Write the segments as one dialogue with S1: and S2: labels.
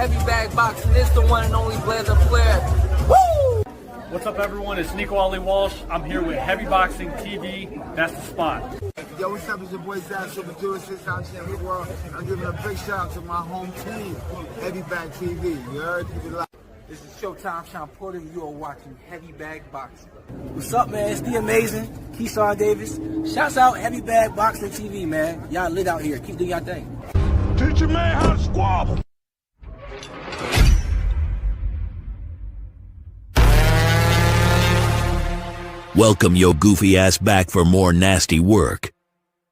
S1: Heavy Bag Boxing. It's the one and only Blazer Flair. Woo!
S2: What's up, everyone? It's Nico Ali Walsh. I'm here with Heavy Boxing TV. That's the spot.
S3: Yo, what's up? It's your boy Zach, Super Duo, 6-time champion of the world. I'm giving a big shout out to my home team, Heavy Bag TV. You heard? Keep it live.
S1: This is Showtime Sean Porter, and you are watching Heavy Bag Boxing. What's up, man? It's the amazing Keyshawn Davis. Shouts out Heavy Bag Boxing TV, man. Y'all lit out here. Keep doing y'all thing.
S4: Teach a man how to squabble.
S5: Welcome your goofy ass back for more nasty work.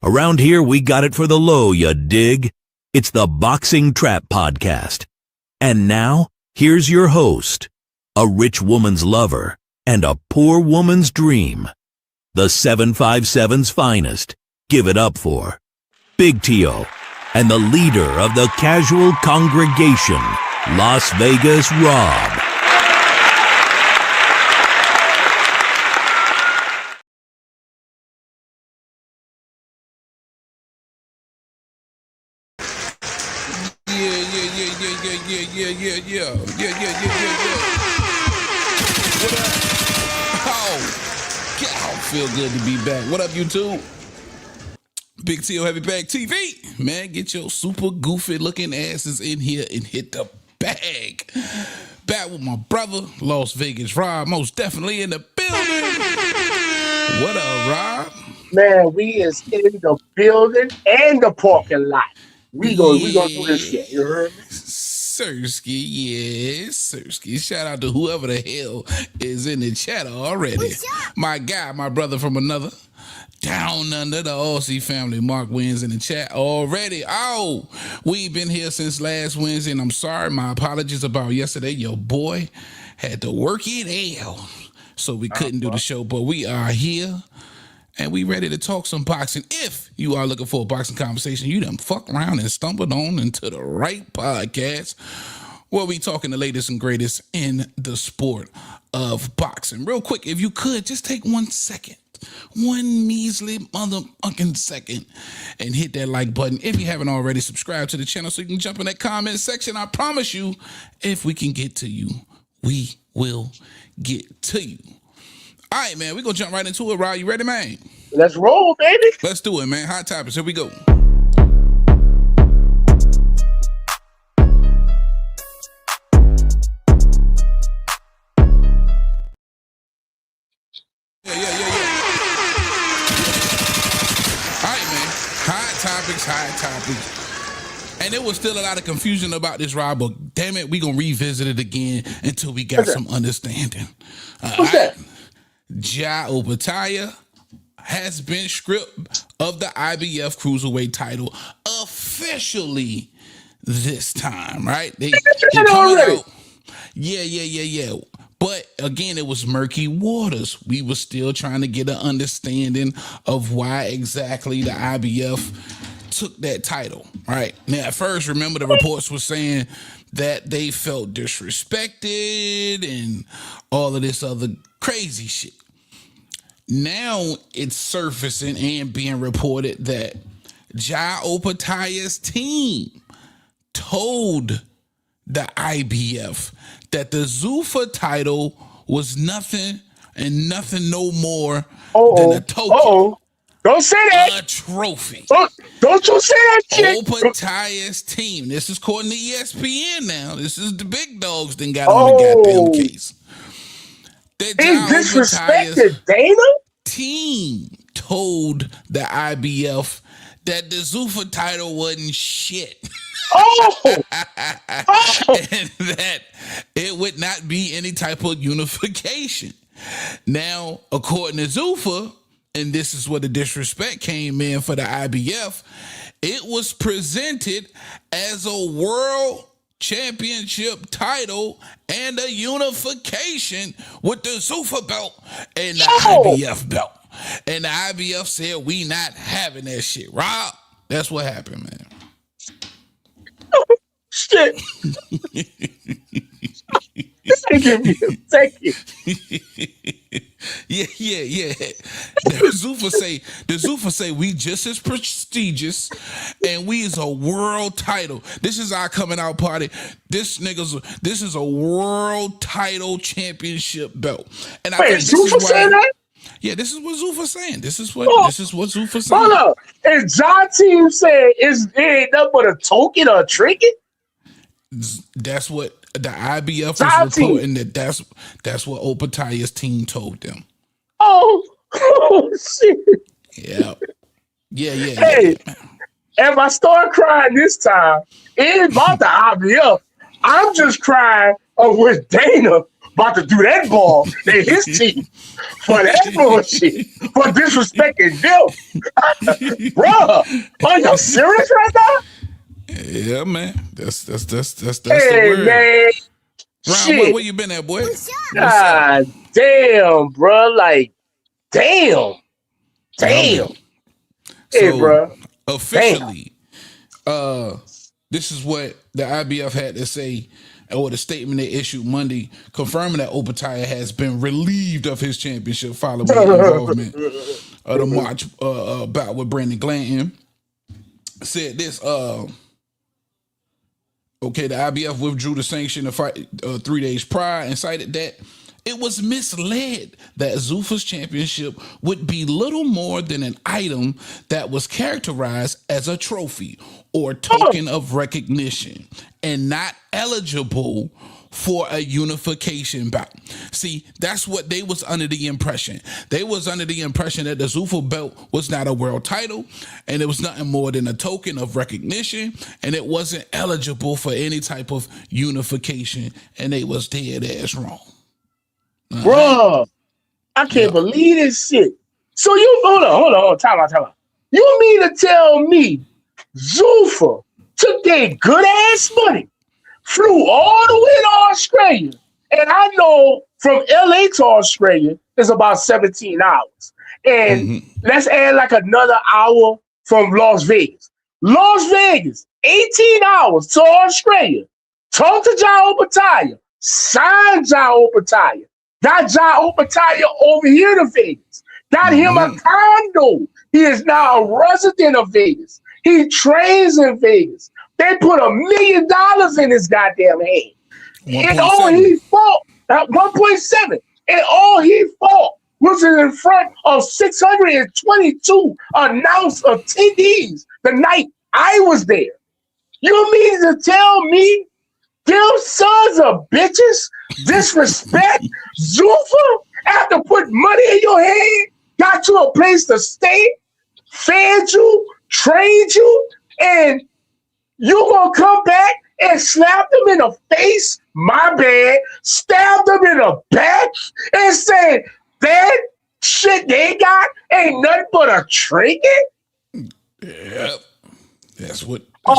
S5: Around here, we got it for the low, you dig? It's the Boxing Trap Podcast. And now, here's your host, a rich woman's lover and a poor woman's dream. The 757's finest. Give it up for Big Tio and the leader of the casual congregation, Las Vegas Rob.
S6: Yeah. What up? Oh, God, feel good to be back. What up, YouTube? Big T.O. Heavy Bag TV. Man, get your super goofy looking asses in here and hit the bag. Back with my brother, Las Vegas Rob, most definitely in the building. What up, Rob?
S7: Man, we is in the building and the parking lot. We gonna do this shit. You heard me?
S6: Sirski, yes, Sirski. Shout out to whoever the hell is in the chat already. My guy, my brother from another. Down under the Aussie family. Mark wins in the chat already. Oh, we've been here since last Wednesday, and I'm sorry. My apologies about yesterday. Your boy had to work it out, so we couldn't do the show, but we are here. And we ready to talk some boxing. If you are looking for a boxing conversation, you done fuck around and stumbled on into the right podcast where we talking the latest and greatest in the sport of boxing. Real quick, if you could, just take 1 second, one measly motherfucking second, and hit that like button. If you haven't already, subscribe to the channel so you can jump in that comment section. I promise you, if we can get to you, we will get to you. All right, man, we're going to jump right into it. Rod, you ready, man?
S7: Let's roll, baby.
S6: Let's do it, man. Hot topics. Here we go. Yeah. All right, man. Hot topics. And there was still a lot of confusion about this, Rob, but damn it, we're going to revisit it again until we got some understanding.
S7: What's that?
S6: Ja Opataya has been stripped of the IBF Cruiserweight title officially this time, right? They
S7: already.
S6: out. Yeah. But again, it was murky waters. We were still trying to get an understanding of why exactly the IBF took that title, right? Now, at first, remember the reports were saying that they felt disrespected and all of this other crazy shit. Now it's surfacing and being reported that Ja Opataya's team told the IBF that the Zuffa title was nothing no more than a token.
S7: Don't say that.
S6: A trophy.
S7: Don't you say that shit.
S6: Opataya's team. This is according to ESPN now. This is the big dogs that got on the goddamn case.
S7: He disrespected Dana?
S6: Team told the IBF that the Zuffa title wasn't shit. And that it would not be any type of unification. Now, according to Zuffa, and this is where the disrespect came in for the IBF, it was presented as a world championship title and a unification with the Zuffa belt and the IBF belt. And the IBF said, we not having that shit. Rob, that's what happened, man.
S7: Shit. Thank you.
S6: Yeah. The Zuffa say we just as prestigious and we is a world title. This is our coming out party. This is a world title championship belt. And I
S7: Wait,
S6: think this
S7: Zuffa
S6: is
S7: saying
S6: why.
S7: that?
S6: Yeah, this is what Zuffa's saying. This is what Zuffa's
S7: Hold
S6: saying.
S7: up. Is John Team saying it ain't nothing but a token or a trinket?
S6: That's what the IBF
S7: John
S6: is reporting. That's what Opataya's team told them.
S7: Oh shit.
S6: Yeah.
S7: Hey, if I start crying this time, it ain't about the IBF. I'm just crying of with Dana about to do that ball in his team for that bullshit, for disrespecting them. Bruh, are you serious right now?
S6: Yeah, man. That's the
S7: Hey,
S6: word.
S7: man.
S6: Ron,
S7: Shit.
S6: where you been at, boy?
S7: God damn, bro. Like, damn.
S6: Yeah,
S7: Hey,
S6: so
S7: bro.
S6: officially, this is what the IBF had to say, or the statement they issued Monday, confirming that Opataya has been relieved of his championship following involvement of the March bout with Brandon Glanton. Said this, okay, the IBF withdrew the sanction of fight 3 days prior and cited that it was misled that Zuffa's championship would be little more than an item that was characterized as a trophy or token of recognition and not eligible for a unification bout. See, that's what they was under the impression. They was under the impression that the Zuffa belt was not a world title and it was nothing more than a token of recognition and it wasn't eligible for any type of unification, and they was dead ass wrong.
S7: Bruh, I can't believe this shit. So you hold on, time out. You mean to tell me Zuffa took their good ass money, flew all the way to Australia, and I know from LA to Australia is about 17 hours. And let's add like another hour from Las Vegas. Las Vegas, 18 hours to Australia. Talk to John Opataya, sign John Opataya. Got John Opataya over here to Vegas. Got him a condo. He is now a resident of Vegas. He trains in Vegas. They put $1 million in his goddamn hand.
S6: 1.7.
S7: And all he fought, 1.7. And all he fought was in front of 622 announced attendees the night I was there. You mean to tell me them sons of bitches disrespect Zuffa after putting money in your hand, got you a place to stay, fed you, trained you, and you gonna come back and slap them in the face, my bad, stab them in the back, and say that shit they got ain't nothing but a trinket?
S6: Yep. That's what the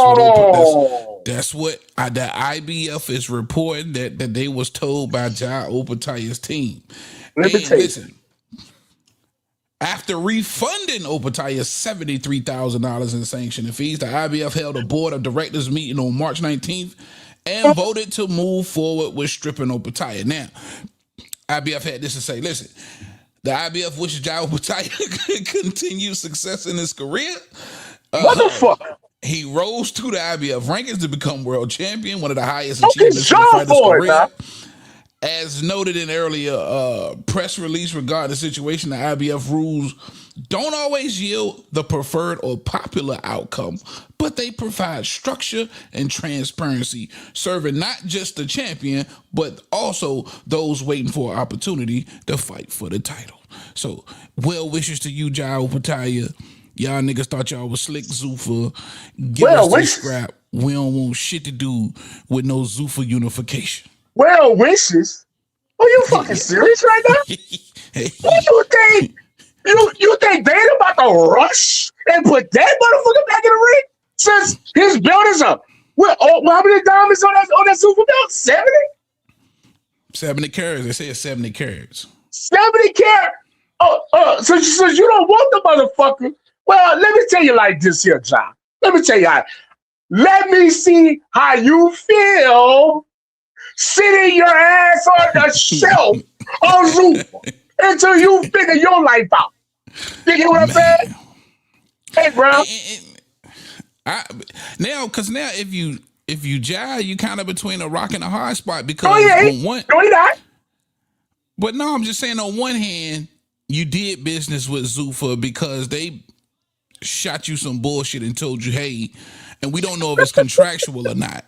S6: IBF is reporting that they was told by John Opataya's team.
S7: Let me tell you.
S6: Listen, after refunding Opataya $73,000 in sanctioning fees, the IBF held a board of directors meeting on March 19th and voted to move forward with stripping Opataya. Now, IBF had this to say, listen, the IBF wishes John Opataya continued success in his career.
S7: Motherfucker.
S6: He rose to the IBF rankings to become world champion, one of the highest
S7: Okay,
S6: achievements in the fighter's career.
S7: man.
S6: As noted in earlier press release regarding the situation, the IBF rules don't always yield the preferred or popular outcome, but they provide structure and transparency, serving not just the champion, but also those waiting for an opportunity to fight for the title. So, well wishes to you, John Opataya. Y'all niggas thought y'all was slick, Zuffa. Give us this scrap. We don't want shit to do with no Zuffa unification.
S7: Well wishes? Are you fucking serious right now? What you think? You think they're about to rush and put that motherfucker back in the ring? Since his belt is up. How many diamonds on that Zuffa belt? 70?
S6: 70 carats. They say it's 70 carats.
S7: 70 carats? So you don't want the motherfucker. Well, let me tell you like this here, John. Let me tell you how. Let me see how you feel sitting your ass on the shelf on Zuffa until you figure your life out. You get what I'm saying? Hey, bro.
S6: Because now if you jive, you kind of between a rock and a hard spot because
S7: No, he not.
S6: But no, I'm just saying on one hand, you did business with Zuffa because they shot you some bullshit and told you, hey, and we don't know if it's contractual or not.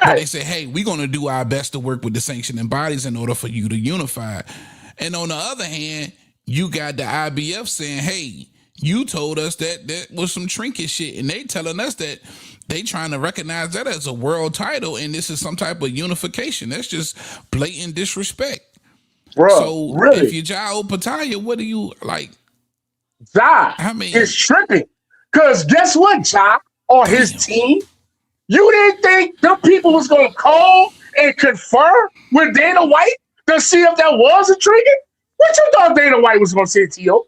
S6: But they say, hey, we're going to do our best to work with the sanctioning bodies in order for you to unify. And on the other hand, you got the IBF saying, hey, you told us that was some trinket shit. And they telling us that they trying to recognize that as a world title and this is some type of unification. That's just blatant disrespect.
S7: Bro,
S6: so
S7: really?
S6: If you Ja Opataya, what do you like?
S7: Ja is tripping. Because guess what, Ja, or his team? You didn't think them people was going to call and confer with Dana White to see if that was a trigger? What you thought Dana White was going to say to you?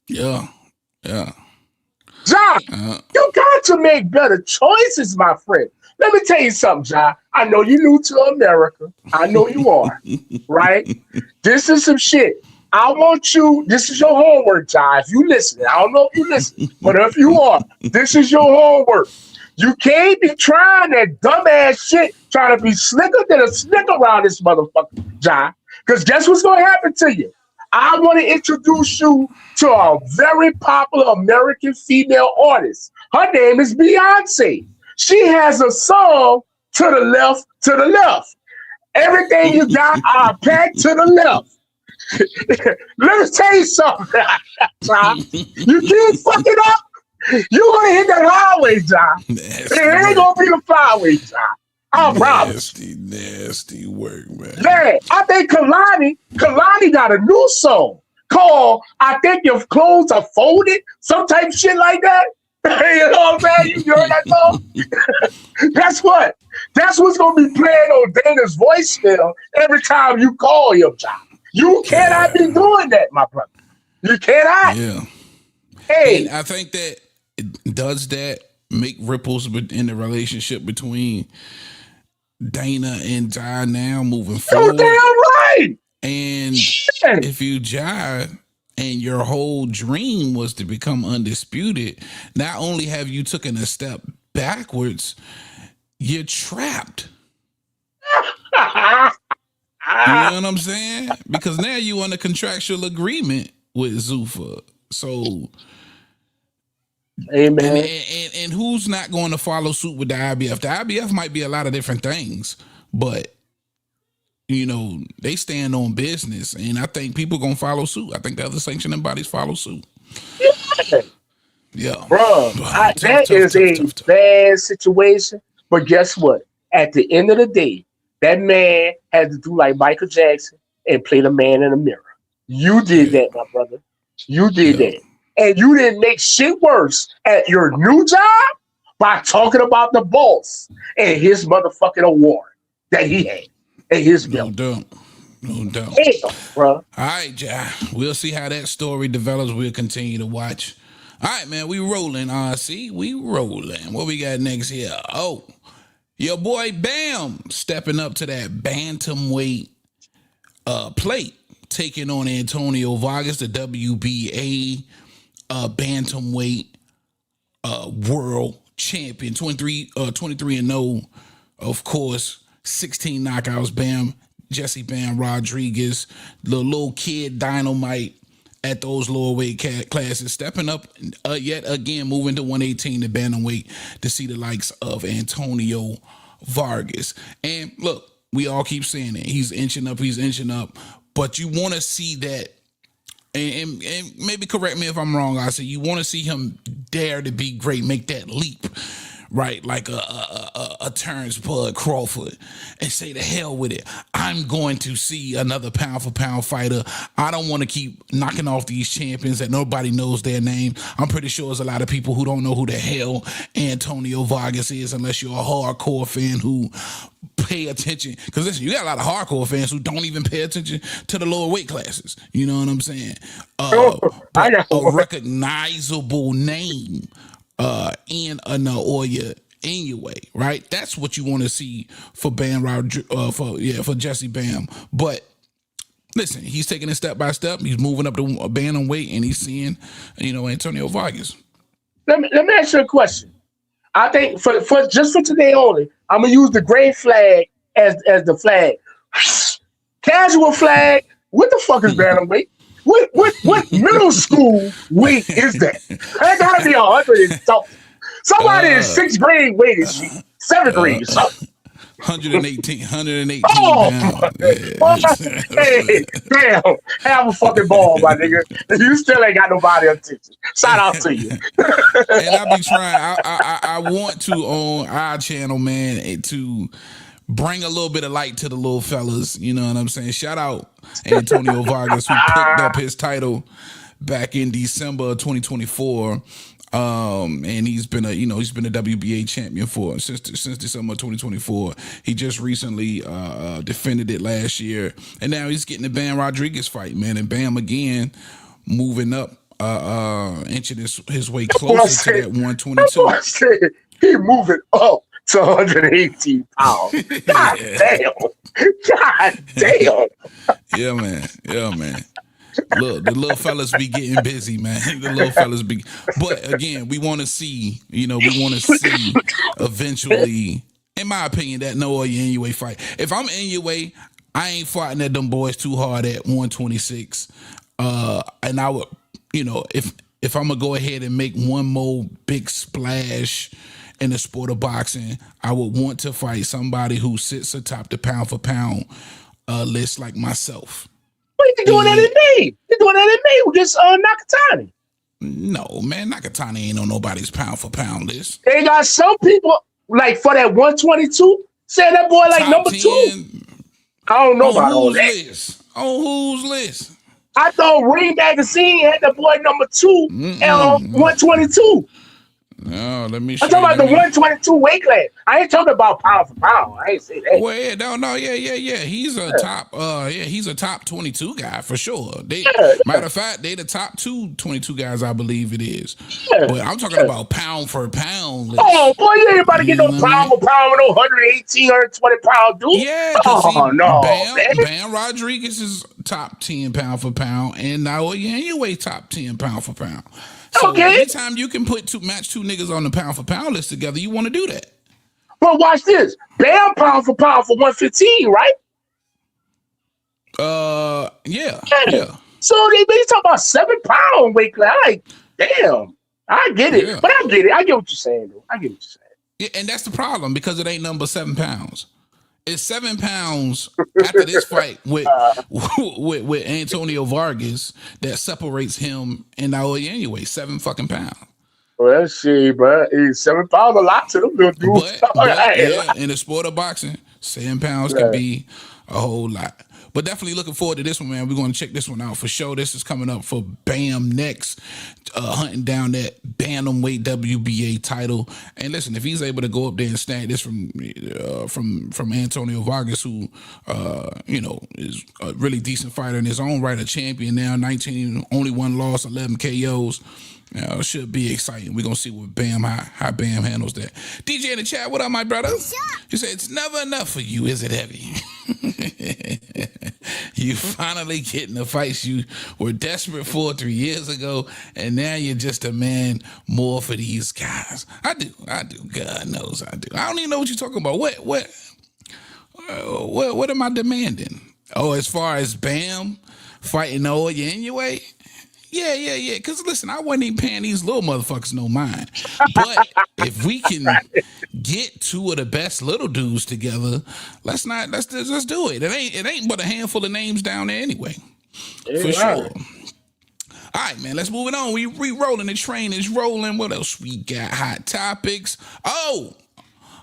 S6: Yeah.
S7: Ja, you got to make better choices, my friend. Let me tell you something, Ja. I know you're new to America. I know you are, right? This is some shit. I want you, this is your homework, Ja. If you listen, I don't know if you listen, but if you are, this is your homework. You can't be trying that dumbass shit, trying to be slicker than a snicker around this motherfucker, Ja. Because guess what's going to happen to you? I want to introduce you to a very popular American female artist. Her name is Beyonce. She has a song to the left. Everything you got, I pack to the left. Let me tell you something, Ja. You keep fucking up, you're going to hit that highway, Ja. It ain't going to be the flyway, Ja. I promise.
S6: Nasty work, man.
S7: Yeah, I think Kalani got a new song called I Think Your Clothes Are Folded, some type of shit like that. You know what I'm saying? You heard that song? Guess what? That's what's going to be playing on Dana's voicemail every time you call him, Ja. You cannot be doing that, my brother. You cannot.
S6: Yeah.
S7: Hey.
S6: And I think that does that make ripples in the relationship between Dana and Ja now moving forward?
S7: You're damn right.
S6: And if you Ja and your whole dream was to become undisputed, not only have you taken a step backwards, you're trapped. You know what I'm saying? Because now you under contractual agreement with Zuffa. So,
S7: amen.
S6: And who's not going to follow suit with the IBF? The IBF might be a lot of different things, but you know, they stand on business, and I think people gonna follow suit. I think the other sanctioning bodies follow suit. Yeah,
S7: bro, that is a bad situation. But guess what? At the end of the day, that man had to do like Michael Jackson and play the man in the mirror. You did that, my brother. You did that. And you didn't make shit worse at your new job by talking about the boss and his motherfucking award that he had at his belt.
S6: No doubt.
S7: Damn, bro.
S6: All right, Ja. We'll see how that story develops. We'll continue to watch. All right, man. We rolling. We rolling. What we got next here? Oh, your boy Bam stepping up to that bantamweight plate, taking on Antonio Vargas, the WBA bantamweight world champion, 23-0, of course, 16 knockouts. Bam, Jesse Bam Rodriguez, the little kid Dynamite at those lower weight classes, stepping up yet again, moving to 118, the bantamweight, to see the likes of Antonio Vargas. And look, we all keep saying it. He's inching up, but you want to see that. And maybe correct me if I'm wrong. I say you want to see him dare to be great, make that leap, right? Like a Terrence Bud Crawford, and say the hell with it. I'm going to see another pound for pound fighter. I don't want to keep knocking off these champions that nobody knows their name. I'm pretty sure there's a lot of people who don't know who the hell Antonio Vargas is, unless you're a hardcore fan who pay attention. Because listen, you got a lot of hardcore fans who don't even pay attention to the lower weight classes. You know what I'm saying? But a recognizable name in Naoya anyway, right? That's what you want to see for for Jesse Bam. But listen, he's taking it step by step. He's moving up the bantamweight, and he's seeing, Antonio Vargas.
S7: Let me ask you a question. I think for just for today only, I'm gonna use the gray flag as the flag. Casual flag. What the fuck is bantamweight? What middle school weight is that? That gotta be 100 and something. Somebody in 6th grade weighted shit. 7th grade or something.
S6: 118
S7: Oh,
S6: pounds.
S7: hey, damn. Have a fucking ball, my nigga. You still ain't got nobody attention. Shout out to you.
S6: And I be trying. I want to on our channel, man, to bring a little bit of light to the little fellas. You know what I'm saying? Shout out Antonio Vargas, who picked up his title back in December of 2024. And he's been a WBA champion since December 2024. He just recently defended it last year, and now he's getting the Bam Rodriguez fight, man. And Bam again moving up, inching his way closer to that 122.
S7: He moving up to 118 pounds. God damn. God damn.
S6: Yeah, man. Look, the little fellas be getting busy, man. The little fellas be, but again, we want to see, eventually, in my opinion, that Noah Inoue fight. If I'm Inoue, I ain't fighting at them boys too hard at 126. And I would, if I'm gonna go ahead and make one more big splash in the sport of boxing, I would want to fight somebody who sits atop the pound for pound list like myself.
S7: What you doing that in me? You doing that in me with this Nakatani?
S6: No, man, Nakatani ain't on nobody's pound for pound list.
S7: They got some people like for that 122. Say that boy like
S6: Top
S7: number
S6: 10,
S7: 2. I don't know about all that.
S6: On whose list?
S7: I thought Ring Magazine had the boy number 2 at 122.
S6: No, let me.
S7: I'm talking about the 122 weight class. I ain't talking about pound for pound. I ain't say that.
S6: Well, yeah. He's a top. He's a top 22 guy for sure. Matter of fact, they the top 22 guys, I believe it is.
S7: Yeah.
S6: But I'm talking about pound for pound.
S7: Oh boy, you ain't about to get no pound for pound with no 118, 120 pound dude.
S6: Yeah. Bam Rodriguez is top 10 pound for pound, and now Inoue top 10 pound for pound. So anytime you can match two niggas on the pound for pound list together, you want to do that.
S7: But watch this. Bam pound for 115, right?
S6: Yeah.
S7: So they talking about 7 pound weight class. Like, damn. I get it.
S6: Yeah.
S7: But I get it. I get what you're saying, though.
S6: Yeah, and that's the problem because it ain't number 7 pounds. It's 7 pounds after this fight with Antonio Vargas that separates him and Naoya Inoue. 7 fucking pounds.
S7: Well, shit, bro. 7 pounds a lot to them little dudes.
S6: But in the sport of boxing, 7 pounds can be a whole lot. But definitely looking forward to this one, man. We're going to check this one out for sure. This is coming up for Bam next, hunting down that bantamweight WBA title. And listen, if he's able to go up there and snag this from Antonio Vargas, who is a really decent fighter in his own right, a champion now, 19, only 1 loss, 11 KOs. It should be exciting. We're going to see what how Bam handles that. DJ in the chat, what up, my brother? He said, it's never enough for you, is it, Heavy? You finally getting the fights you were desperate for 3 years ago, and now you're just a man more for these guys. I do. God knows I do. I don't even know what you're talking about. What am I demanding? Oh, as far as Bam fighting Naoya Inoue? Yeah. Because listen, I wasn't even paying these little motherfuckers no mind. But if we can get 2 of the best little dudes together, let's do it. It ain't but a handful of names down there anyway. For sure. All right, man, let's move it on. We rolling, the train is rolling. What else we got? Hot topics. Oh,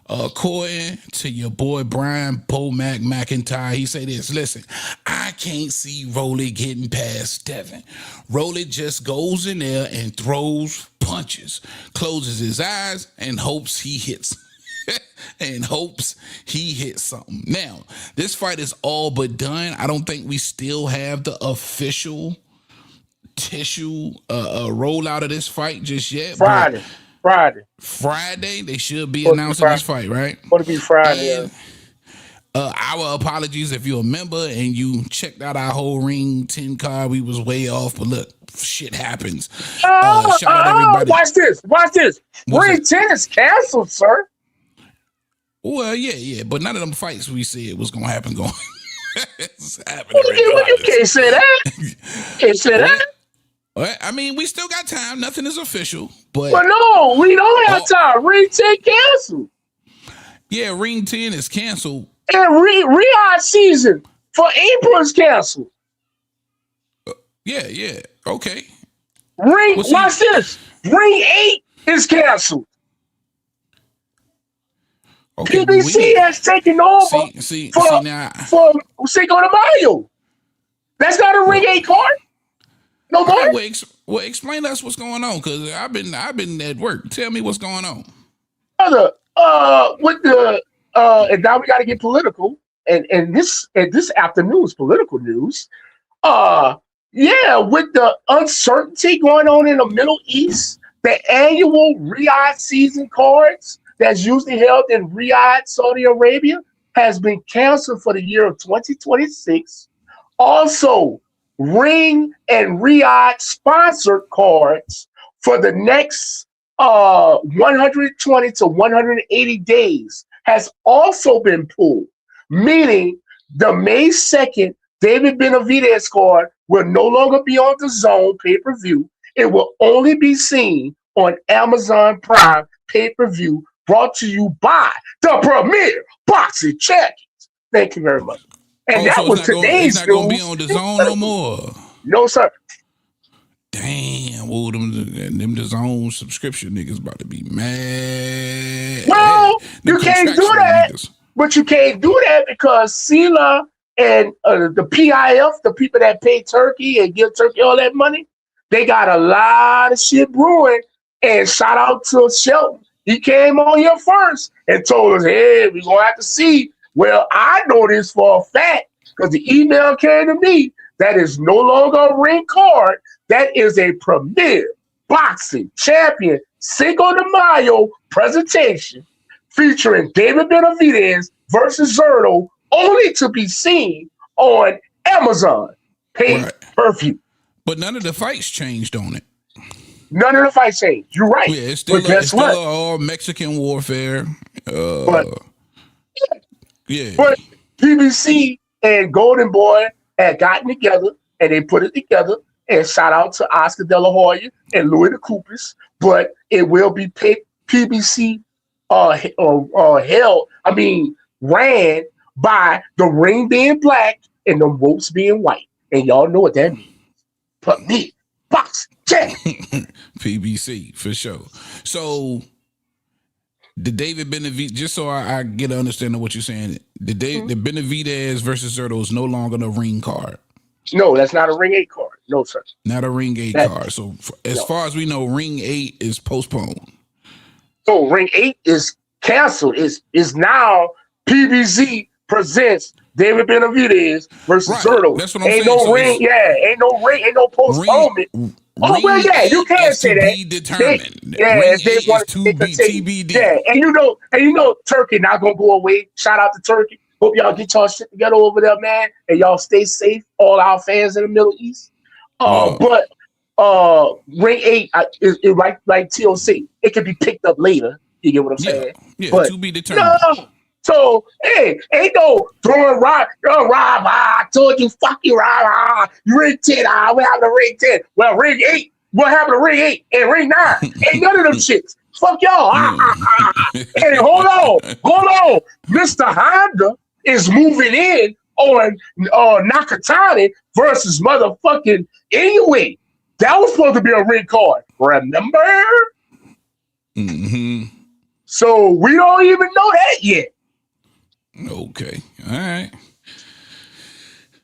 S6: according to your boy Brian Bomac McIntyre, he said this. Listen, I can't see Rolly getting past Devin. Rolly just goes in there and throws punches, closes his eyes, and hopes he hits. Something. Now, this fight is all but done. I don't think we still have the official tissue rollout of this fight just yet.
S7: Friday. Friday.
S6: Friday, they should be announcing this fight, right?
S7: Going to be Friday.
S6: And, our apologies if you're a member and you checked out our whole Ring 10 card. We was way off, but look, shit happens. Shout out everybody.
S7: Watch this. Ring 10 is canceled, sir.
S6: Well, yeah, but none of them fights we said was gonna happen. It's happening.
S7: You can't say that. Can't say that.
S6: Well, I mean, we still got time. Nothing is official, but
S7: no, we don't have time. Ring 10 canceled.
S6: Yeah, Ring 10 is canceled.
S7: And Riyadh season for April is canceled.
S6: Yeah. Okay.
S7: Watch this. Ring 8 is canceled.
S6: Okay,
S7: PBC has taken over for Cinco de Mayo. That's not a Ring 8 card. No more.
S6: Okay, well, explain to us what's going on, because I've been at work. Tell me what's going on.
S7: Brother, with the and now we got to get political, and this afternoon's political news. With the uncertainty going on in the Middle East, the annual Riyadh season cards that's usually held in Riyadh, Saudi Arabia, has been canceled for the year of 2026. Also, Ring and Riyadh sponsored cards for the next 120 to 180 days has also been pulled, meaning the May 2nd David Benavidez card will no longer be on the Zone pay-per-view. It will only be seen on Amazon Prime pay-per-view, brought to you by the Premier Boxing Champions. Thank you very much. And that was today's news. It's not going to be
S6: on the Zone no more.
S7: No, sir.
S6: Damn, well, them the Zone subscription niggas about to be mad.
S7: Well, you can't do that. Niggas. But you can't do that because Sela and the PIF, the people that pay Turkey and give Turkey all that money, they got a lot of shit brewing. And shout out to Shelton. He came on here first and told us, hey, we're going to have to see. Well, I know this for a fact because the email came to me. That is no longer a ring card. That is a Premier Boxing Champion Cinco de Mayo presentation featuring David Benavidez versus Zerto, only to be seen on Amazon pay-per-view.
S6: But none of the fights changed on it.
S7: None of the fights changed. You're right.
S6: Yeah, it's still all Mexican warfare.
S7: But
S6: yeah.
S7: But PBC and Golden Boy had gotten together and they put it together. And shout out to Oscar De La Hoya and Louis the Coopers. But it will be PBC ran by the ring being black and the ropes being white. And y'all know what that means. Put me box check.
S6: PBC for sure. So the David Benavidez, just so I get an understanding of what you're saying, the Benavidez versus Zerto is no longer a ring card.
S7: No, that's not a Ring 8 card. No, sir.
S6: Not a Ring 8 card. So as far as we know, Ring 8 is postponed.
S7: So Ring 8 is canceled. Is now PBC presents David Benavidez versus Zerto.
S6: That's what I'm
S7: saying. Ain't no postponement. You can't say that.
S6: Be determined. Ring 8 is to be TBD.
S7: Yeah, and you know Turkey not gonna go away. Shout out to Turkey. Hope y'all get y'all shit together over there, man, and y'all stay safe. All our fans in the Middle East. But Ring 8 is like TOC. It can be picked up later. You get what I'm saying?
S6: Yeah, but to be determined.
S7: No. So, hey, ain't no throwing Rob. I told you, fuck you, Rob. You Ring 10. What happened to Ring 10? Well, Ring 8. What happened to Ring 8 and Ring 9? Ain't none of them shits. Fuck y'all. Hey, hold on. Mr. Honda is moving in on Nakatani versus motherfucking Inoue. That was supposed to be a ring card. Remember?
S6: Mm-hmm.
S7: So we don't even know that yet.
S6: Okay. All right.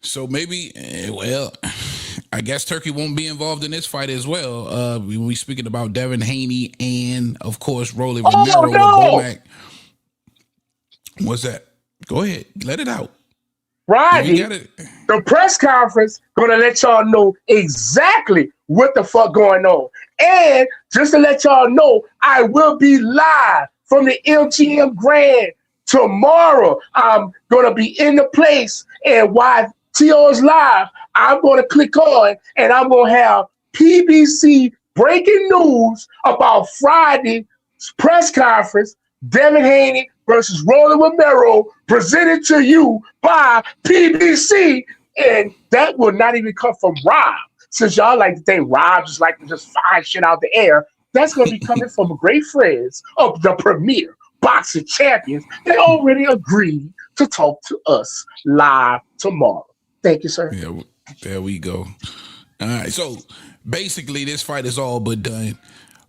S6: So maybe, I guess Turkey won't be involved in this fight as well. We speaking about Devin Haney and, of course, Rolly Romero with Bomac. What's that? Go ahead. Let it out.
S7: Friday,
S6: got it.
S7: the press conference gonna let y'all know exactly what the fuck going on. And just to let y'all know, I will be live from the MGM Grand tomorrow. I'm gonna be in the place, and while T.O. is live, I'm gonna click on and I'm gonna have PBC breaking news about Friday's press conference, Devin Haney versus Rolly Romero, presented to you by PBC. And that will not even come from Rob. Since y'all like to think Rob just like to just find shit out the air, that's going to be coming from great friends of the premier boxing champions. They already agreed to talk to us live tomorrow. Thank you, sir.
S6: Yeah, there we go. All right, so basically this fight is all but done.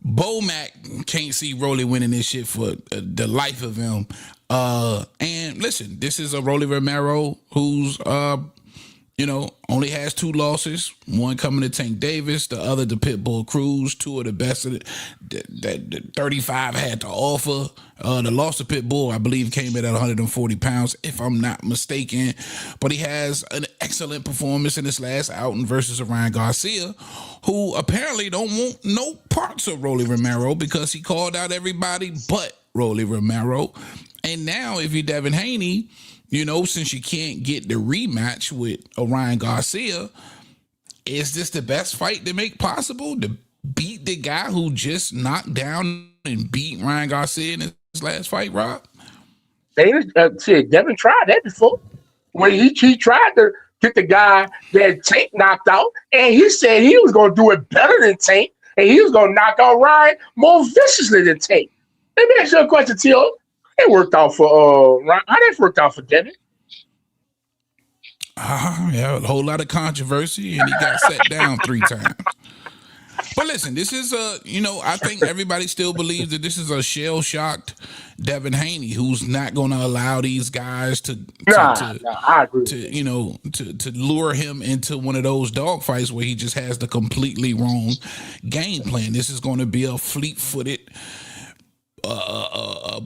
S6: Bo Mac can't see Rolly winning this shit for the life of him. And listen, this is a Rolly Romero who's only has 2 losses. One coming to Tank Davis, the other to Pitbull Cruz. 2 of the best that 35 had to offer. The loss to Pitbull, I believe, came in at 140 pounds, if I'm not mistaken. But he has an excellent performance in his last outing versus Ryan Garcia, who apparently don't want no parts of Rolly Romero because he called out everybody but Rolly Romero. And now, if you're Devin Haney, since you can't get the rematch with Orion Garcia, is this the best fight to make possible? To beat the guy who just knocked down and beat Ryan Garcia in his last fight, Rob?
S7: Devin tried that before. When he tried to get the guy that Tank knocked out, and he said he was going to do it better than Tank, and he was going to knock out Ryan more viciously than Tank. Let me ask you a question, Tio. It worked out for Ryan. How did it work out for Devin?
S6: Yeah, a whole lot of controversy, and he got set down 3 times. But listen, this is I think everybody still believes that this is a shell-shocked Devin Haney who's not going to allow these guys to
S7: I agree.
S6: To lure him into one of those dogfights where he just has the completely wrong game plan. This is going to be a fleet-footed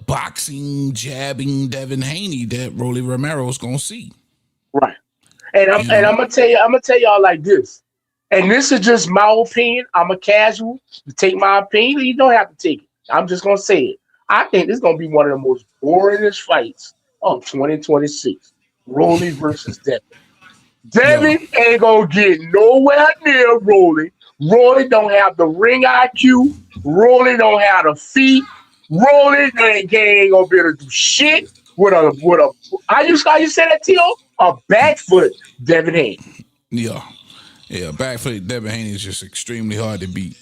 S6: boxing, jabbing Devin Haney that Rolly Romero's gonna see.
S7: Right. And I'm gonna tell y'all like this. And this is just my opinion. I'm a casual. You take my opinion, you don't have to take it. I'm just gonna say it. I think this is gonna be one of the most boringest fights of 2026. Rolly versus Devin. Devin ain't gonna get nowhere near Rolly. Rolly don't have the ring IQ. Rolly don't have the feet. Rolly ain't gonna be able to do shit with a how you say that, Tio? A back foot Devin Haney.
S6: Yeah, back foot Devin Haney is just extremely hard to beat.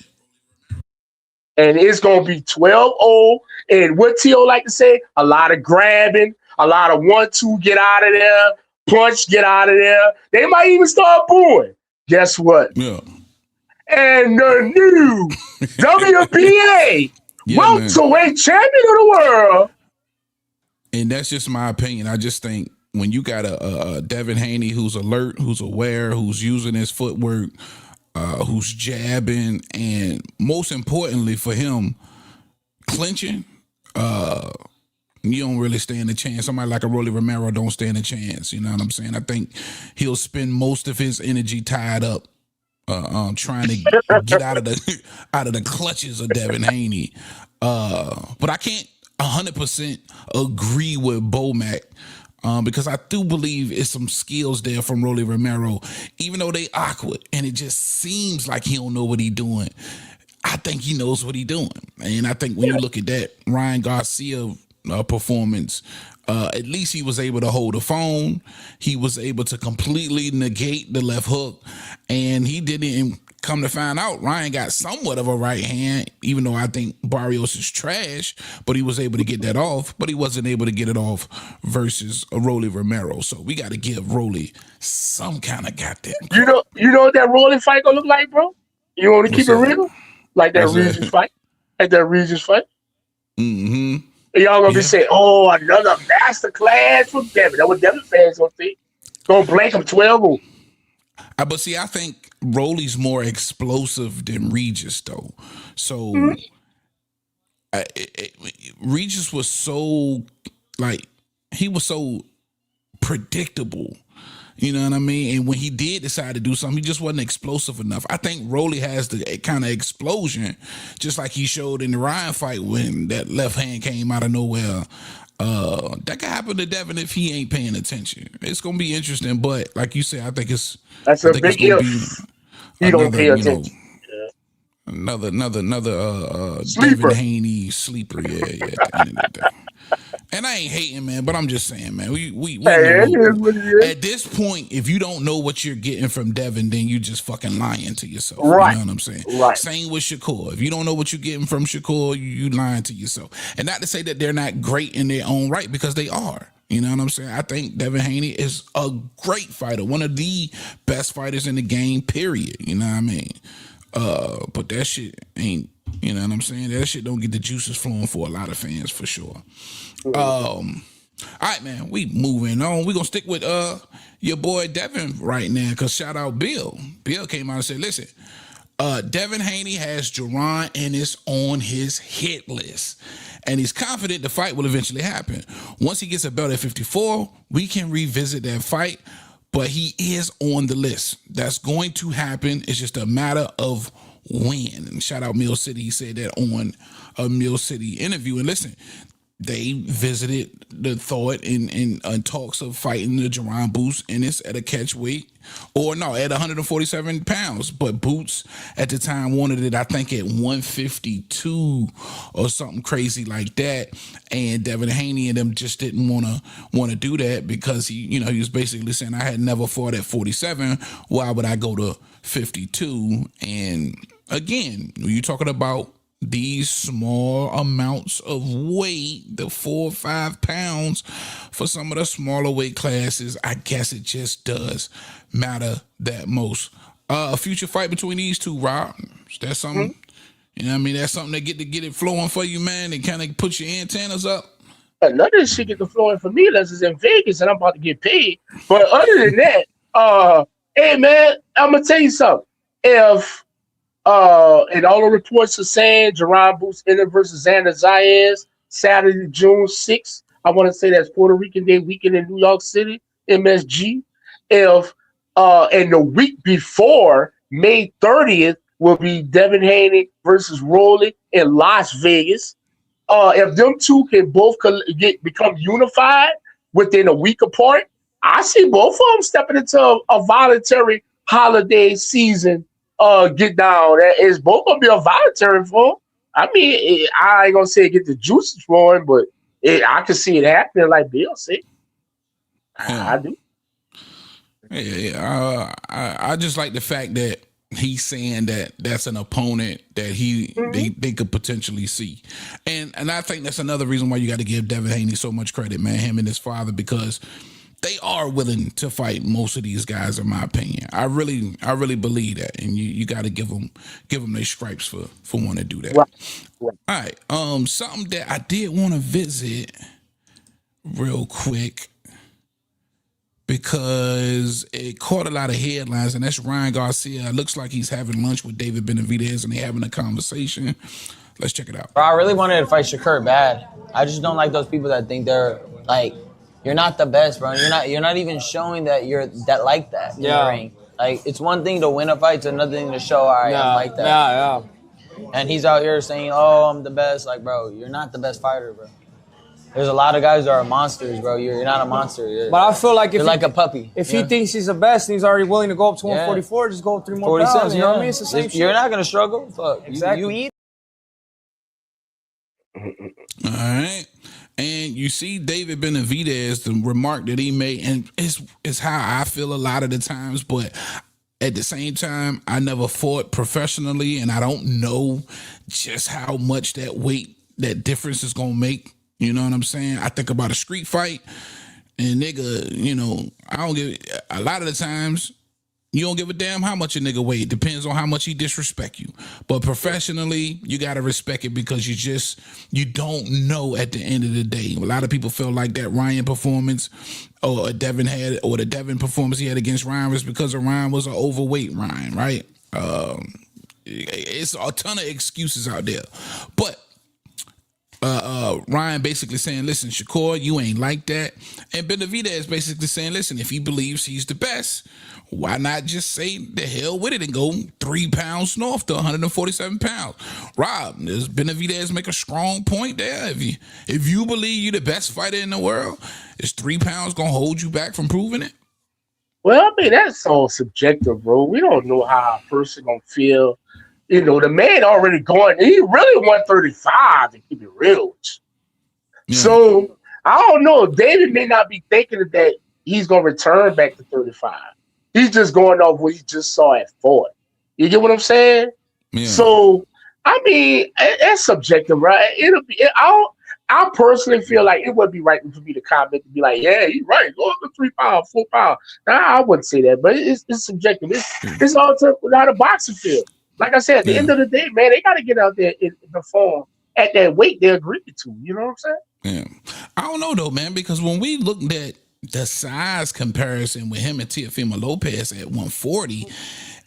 S7: And it's gonna be 12-0. And what Tio like to say, a lot of grabbing, a lot of 1-2, get out of there, punch, get out of there. They might even start booing. Guess what?
S6: Yeah.
S7: And the new WBA welterweight champion of the world.
S6: And that's just my opinion. I just think when you got a Devin Haney who's alert, who's aware, who's using his footwork, who's jabbing, and most importantly for him, clinching, you don't really stand a chance. Somebody like a Rolly Romero don't stand a chance. You know what I'm saying? I think he'll spend most of his energy tied up trying to get out of the clutches of Devin Haney. But I can't 100% agree with Bo Mac because I do believe it's some skills there from Rolly Romero, even though they awkward and it just seems like he don't know what he doing. I think he knows what he doing. And I think when you look at that Ryan Garcia performance, at least he was able to hold the phone. He was able to completely negate the left hook. And he didn't come to find out Ryan got somewhat of a right hand, even though I think Barrios is trash, but he was able to get that off, but he wasn't able to get it off versus a Rolly Romero. So we got to give Rolly some kind of goddamn.
S7: You know what that Rolly fight gonna look like, bro? You want to keep it real? Like that Regis fight? Like that Regis fight?
S6: Mm-hmm.
S7: Y'all gonna be saying, oh, another masterclass from Devin. That's what Devin fans gonna think. Gonna blank him 12-0.
S6: But see, I think Rolly's more explosive than Regis, though. So Regis was so, he was so predictable You know what I mean? And when he did decide to do something, he just wasn't explosive enough. I think Rolly has the kind of explosion, just like he showed in the Ryan fight when that left hand came out of nowhere. That could happen to Devin if he ain't paying attention. It's gonna be interesting, but like you said, I think it's
S7: that's a big if. You don't pay attention.
S6: Another
S7: Sleeper.
S6: Devin Haney sleeper. Yeah. At the end of the day. And I ain't hating, man, but I'm just saying, man. We at this point, if you don't know what you're getting from Devin, then you just fucking lying to yourself.
S7: Right.
S6: You know what I'm saying?
S7: Right.
S6: Same with Shakur. If you don't know what you're getting from Shakur, you lying to yourself. And not to say that they're not great in their own right, because they are. You know what I'm saying? I think Devin Haney is a great fighter, one of the best fighters in the game, period. You know what I mean? But that shit ain't, you know what I'm saying? That shit don't get the juices flowing for a lot of fans, for sure. All right, man, we moving on. We gonna stick with your boy Devin right now, because shout out Bill. Bill came out and said, listen, Devin Haney has Jerron Ennis on his hit list, and he's confident the fight will eventually happen. Once he gets a belt at 54, we can revisit that fight, but he is on the list. That's going to happen. It's just a matter of when. And shout out Mill City. He said that on a Mill City interview. And listen, they visited the thought in talks of fighting the Jerron Boots Ennis at a catch weight, or no, at 147 pounds. But Boots at the time wanted it, I think, at 152 or something crazy like that. And Devin Haney and them just didn't want to do that, because he was basically saying, I had never fought at 47. Why would I go to 52? And again, when you're talking about these small amounts of weight, the 4 or 5 pounds for some of the smaller weight classes, I guess it just does matter that most. A future fight between these two, Rob, is that something? You know what I mean? That's something that get it flowing for you, man, and kind of put your antennas up.
S7: None of this shit get the flowing for me unless it's in Vegas and I'm about to get paid. But other than that, hey man, I'm gonna tell you something. If and all the reports are saying Jerron Boots Ennis versus Xander Zayas, Saturday, June 6th. I want to say that's Puerto Rican Day weekend in New York City, MSG. If and the week before, May 30th, will be Devin Haney versus Rolly in Las Vegas. If them two can both become unified within a week apart, I see both of them stepping into a voluntary holiday season. Get down. It's both gonna be a voluntary form. I mean, I ain't gonna say get the juices flowing, but I can see it happening, like Bill said. I do.
S6: Yeah. I just like the fact that he's saying that that's an opponent that they could potentially see, and I think that's another reason why you got to give Devin Haney so much credit, man. Him and his father, because they are willing to fight most of these guys, in my opinion. I really believe that, and you got to give them their stripes for wanting to do that.
S7: Right.
S6: All right. Something that I did want to visit real quick, because it caught a lot of headlines, and that's Ryan Garcia. It looks like he's having lunch with David Benavidez, and they're having a conversation. Let's check it out.
S8: Bro, I really wanted to fight Shakur bad. I just don't like those people that think they're like, you're not the best, bro. You're not even showing that you're that like that in the ring. Like, it's one thing to win a fight, it's another thing to show, all right, I'm like that.
S9: Yeah.
S8: And he's out here saying, oh, I'm the best. Like, bro, you're not the best fighter, bro. There's a lot of guys that are monsters, bro. You're not a monster.
S9: But I feel like
S8: you're like a puppy.
S9: If he thinks he's the best and he's already willing to go up to 144, just go up 3 more pounds. You know what I mean? It's the same shit.
S8: You're not going to struggle. Fuck.
S9: Exactly.
S8: You eat.
S6: All right. And you see David Benavidez, the remark that he made, and it's how I feel a lot of the times, but at the same time, I never fought professionally, and I don't know just how much that weight, that difference is going to make. You know what I'm saying? I think about a street fight, and nigga, I don't give, a lot of the times, you don't give a damn how much a nigga weigh. It depends on how much he disrespect you. But professionally, you got to respect it, because you don't know at the end of the day. A lot of people feel like that Ryan performance or the Devin performance he had against Ryan was because Ryan was an overweight Ryan, right? It's a ton of excuses out there. But Ryan basically saying, listen, Shakur, you ain't like that. And Benavidez basically saying, listen, if he believes he's the best, why not just say the hell with it and go 3 pounds north to 147 pounds? Rob, does Benavidez make a strong point there? If you believe you're the best fighter in the world, is 3 pounds going to hold you back from proving it?
S7: Well, I mean, that's all subjective, bro. We don't know how a person going to feel. You know, the man already going, he really 135 to keep it real. Yeah. So, I don't know. David may not be thinking that he's going to return back to 35. He's just going off what he just saw at 40. You get what I'm saying? Yeah. So, I mean, it's subjective, right? I personally feel like it wouldn't be right for me to comment and be like, yeah, he's right. Go up to 3 pounds, 4 pounds. Nah, I wouldn't say that, but it's subjective. It's all to how the boxing feel. Like I said, at the end of the day, man, they got to get out there and perform at that weight they agreed to. You know what I'm saying?
S6: Yeah. I don't know, though, man, because when we looked at the size comparison with him and Teofimo Lopez at 140,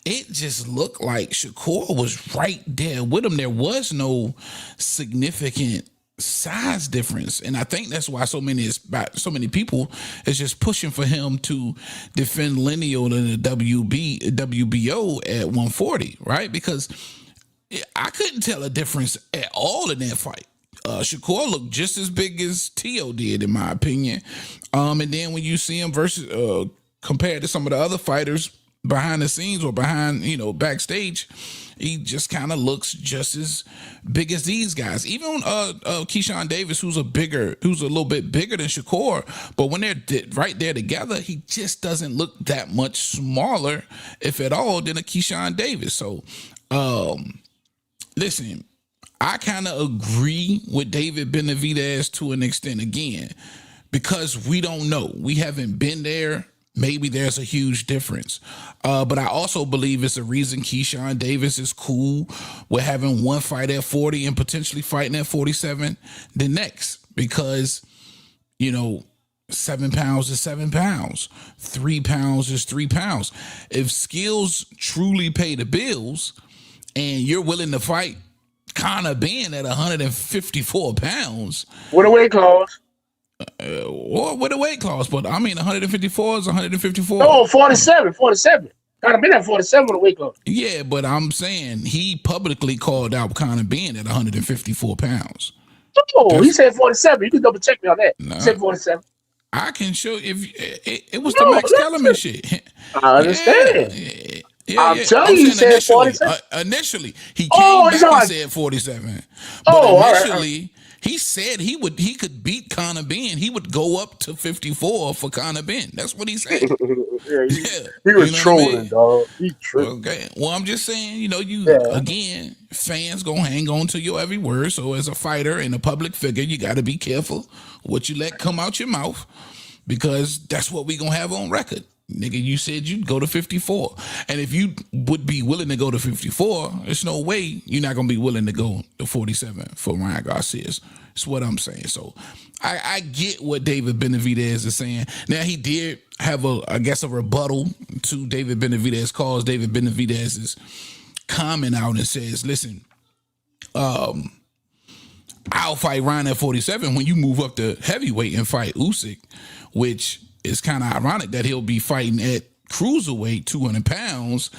S6: it just looked like Shakur was right there with him. There was no significant size difference, and I think that's why so many people is just pushing for him to defend Lineal in the WBO at 140, right? Because I couldn't tell a difference at all in that fight. Shakur looked just as big as Teo did, in my opinion. And then when you see him versus compared to some of the other fighters behind the scenes or behind, backstage, he just kind of looks just as big as these guys. Even Keyshawn Davis, who's a little bit bigger than Shakur, but when they're right there together, he just doesn't look that much smaller, if at all, than a Keyshawn Davis. So, listen, I kind of agree with David Benavidez to an extent, again, because we don't know. We haven't been there. Maybe there's a huge difference. But I also believe it's a reason Keyshawn Davis is cool with having one fight at 40 and potentially fighting at 47 the next. Because, 7 pounds is 7 pounds. 3 pounds is 3 pounds. If skills truly pay the bills and you're willing to fight Conor Ben at 154 pounds.
S7: What a weight class.
S6: Or with a weight class, but I mean 154 is 154.
S7: No, 47. Conor Ben at 47 with a weight class.
S6: Yeah, but I'm saying he publicly called out Conor Ben at 154 pounds.
S7: Oh, he said 47. You can double check me on that. He said 47.
S6: I can show if it was the Max Kellerman shit.
S7: I understand. I'm telling you, he said 47.
S6: Initially, he came back and said 47. But initially, he said he could beat Conor Ben. He would go up to 54 for Conor Ben. That's what he said.
S7: He was trolling, dog. He trolled.
S6: Okay. Well, I'm just saying, again, fans gonna hang on to your every word. So as a fighter and a public figure, you got to be careful what you let come out your mouth, because that's what we gonna have on record. Nigga, you said you'd go to 54. And if you would be willing to go to 54, there's no way you're not going to be willing to go to 47 for Ryan Garcia's. That's what I'm saying. So I get what David Benavidez is saying. Now, he did have a rebuttal to David Benavidez calls David Benavidez's comment out and says, listen, I'll fight Ryan at 47 when you move up to heavyweight and fight Usyk, which it's kind of ironic that he'll be fighting at cruiserweight, 200 pounds,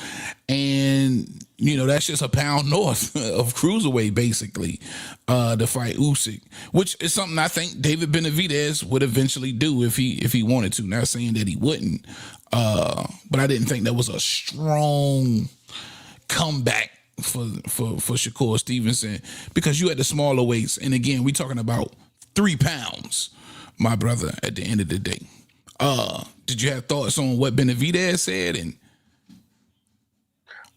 S6: and that's just a pound north of cruiserweight, basically, to fight Usyk, which is something I think David Benavidez would eventually do if he wanted to. Not saying that he wouldn't, but I didn't think that was a strong comeback for Shakur Stevenson, because you had the smaller weights, and again, we talking about 3 pounds, my brother. At the end of the day. Did you have thoughts on what Benavidez said? And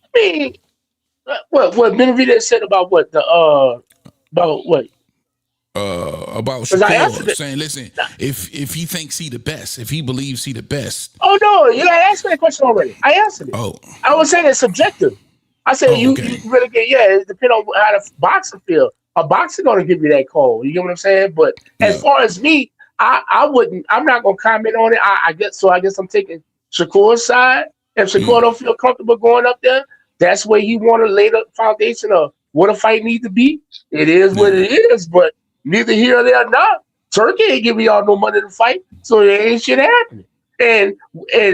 S7: I mean, what Benavidez said about what about
S6: Shakur, saying, listen, if he thinks he the best, if he believes he the best.
S7: Oh no, you asked me that question already. I answered it.
S6: Oh,
S7: I was saying it's subjective. I said you really get it depends on how the boxer feel. A boxer gonna give you that call. You get what I'm saying? But as far as me, I wouldn't. I'm not gonna comment on it. I guess I'm taking Shakur's side. If Shakur don't feel comfortable going up there, that's where he want to lay the foundation of what a fight needs to be. It is what it is. But neither here or there. Not Turkey ain't giving y'all no money to fight, so there ain't shit happening. And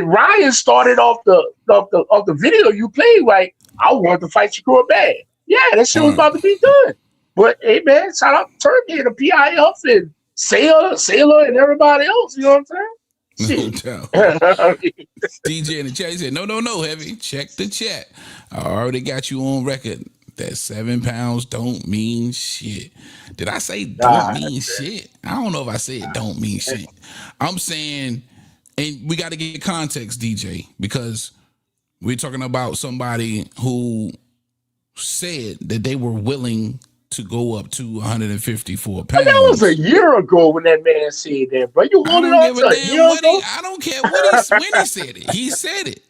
S7: Ryan started off the video you played like, I want to fight Shakur bad. Yeah, that shit was about to be done. But hey man, shout out to Turkey and the PIF and Sailor and everybody else. You know what I'm saying?
S6: No doubt. DJ in the chat, he said, no, Heavy. Check the chat. I already got you on record that 7 pounds don't mean shit. Did I say don't mean shit? I don't know if I said don't mean shit. I'm saying, and we got to get context, DJ, because we're talking about somebody who said that they were willing to go up to 154 pounds.
S7: But that was a year ago when that man said that, bro. You holding on to a year ago?
S6: I don't care when he said it. He said it.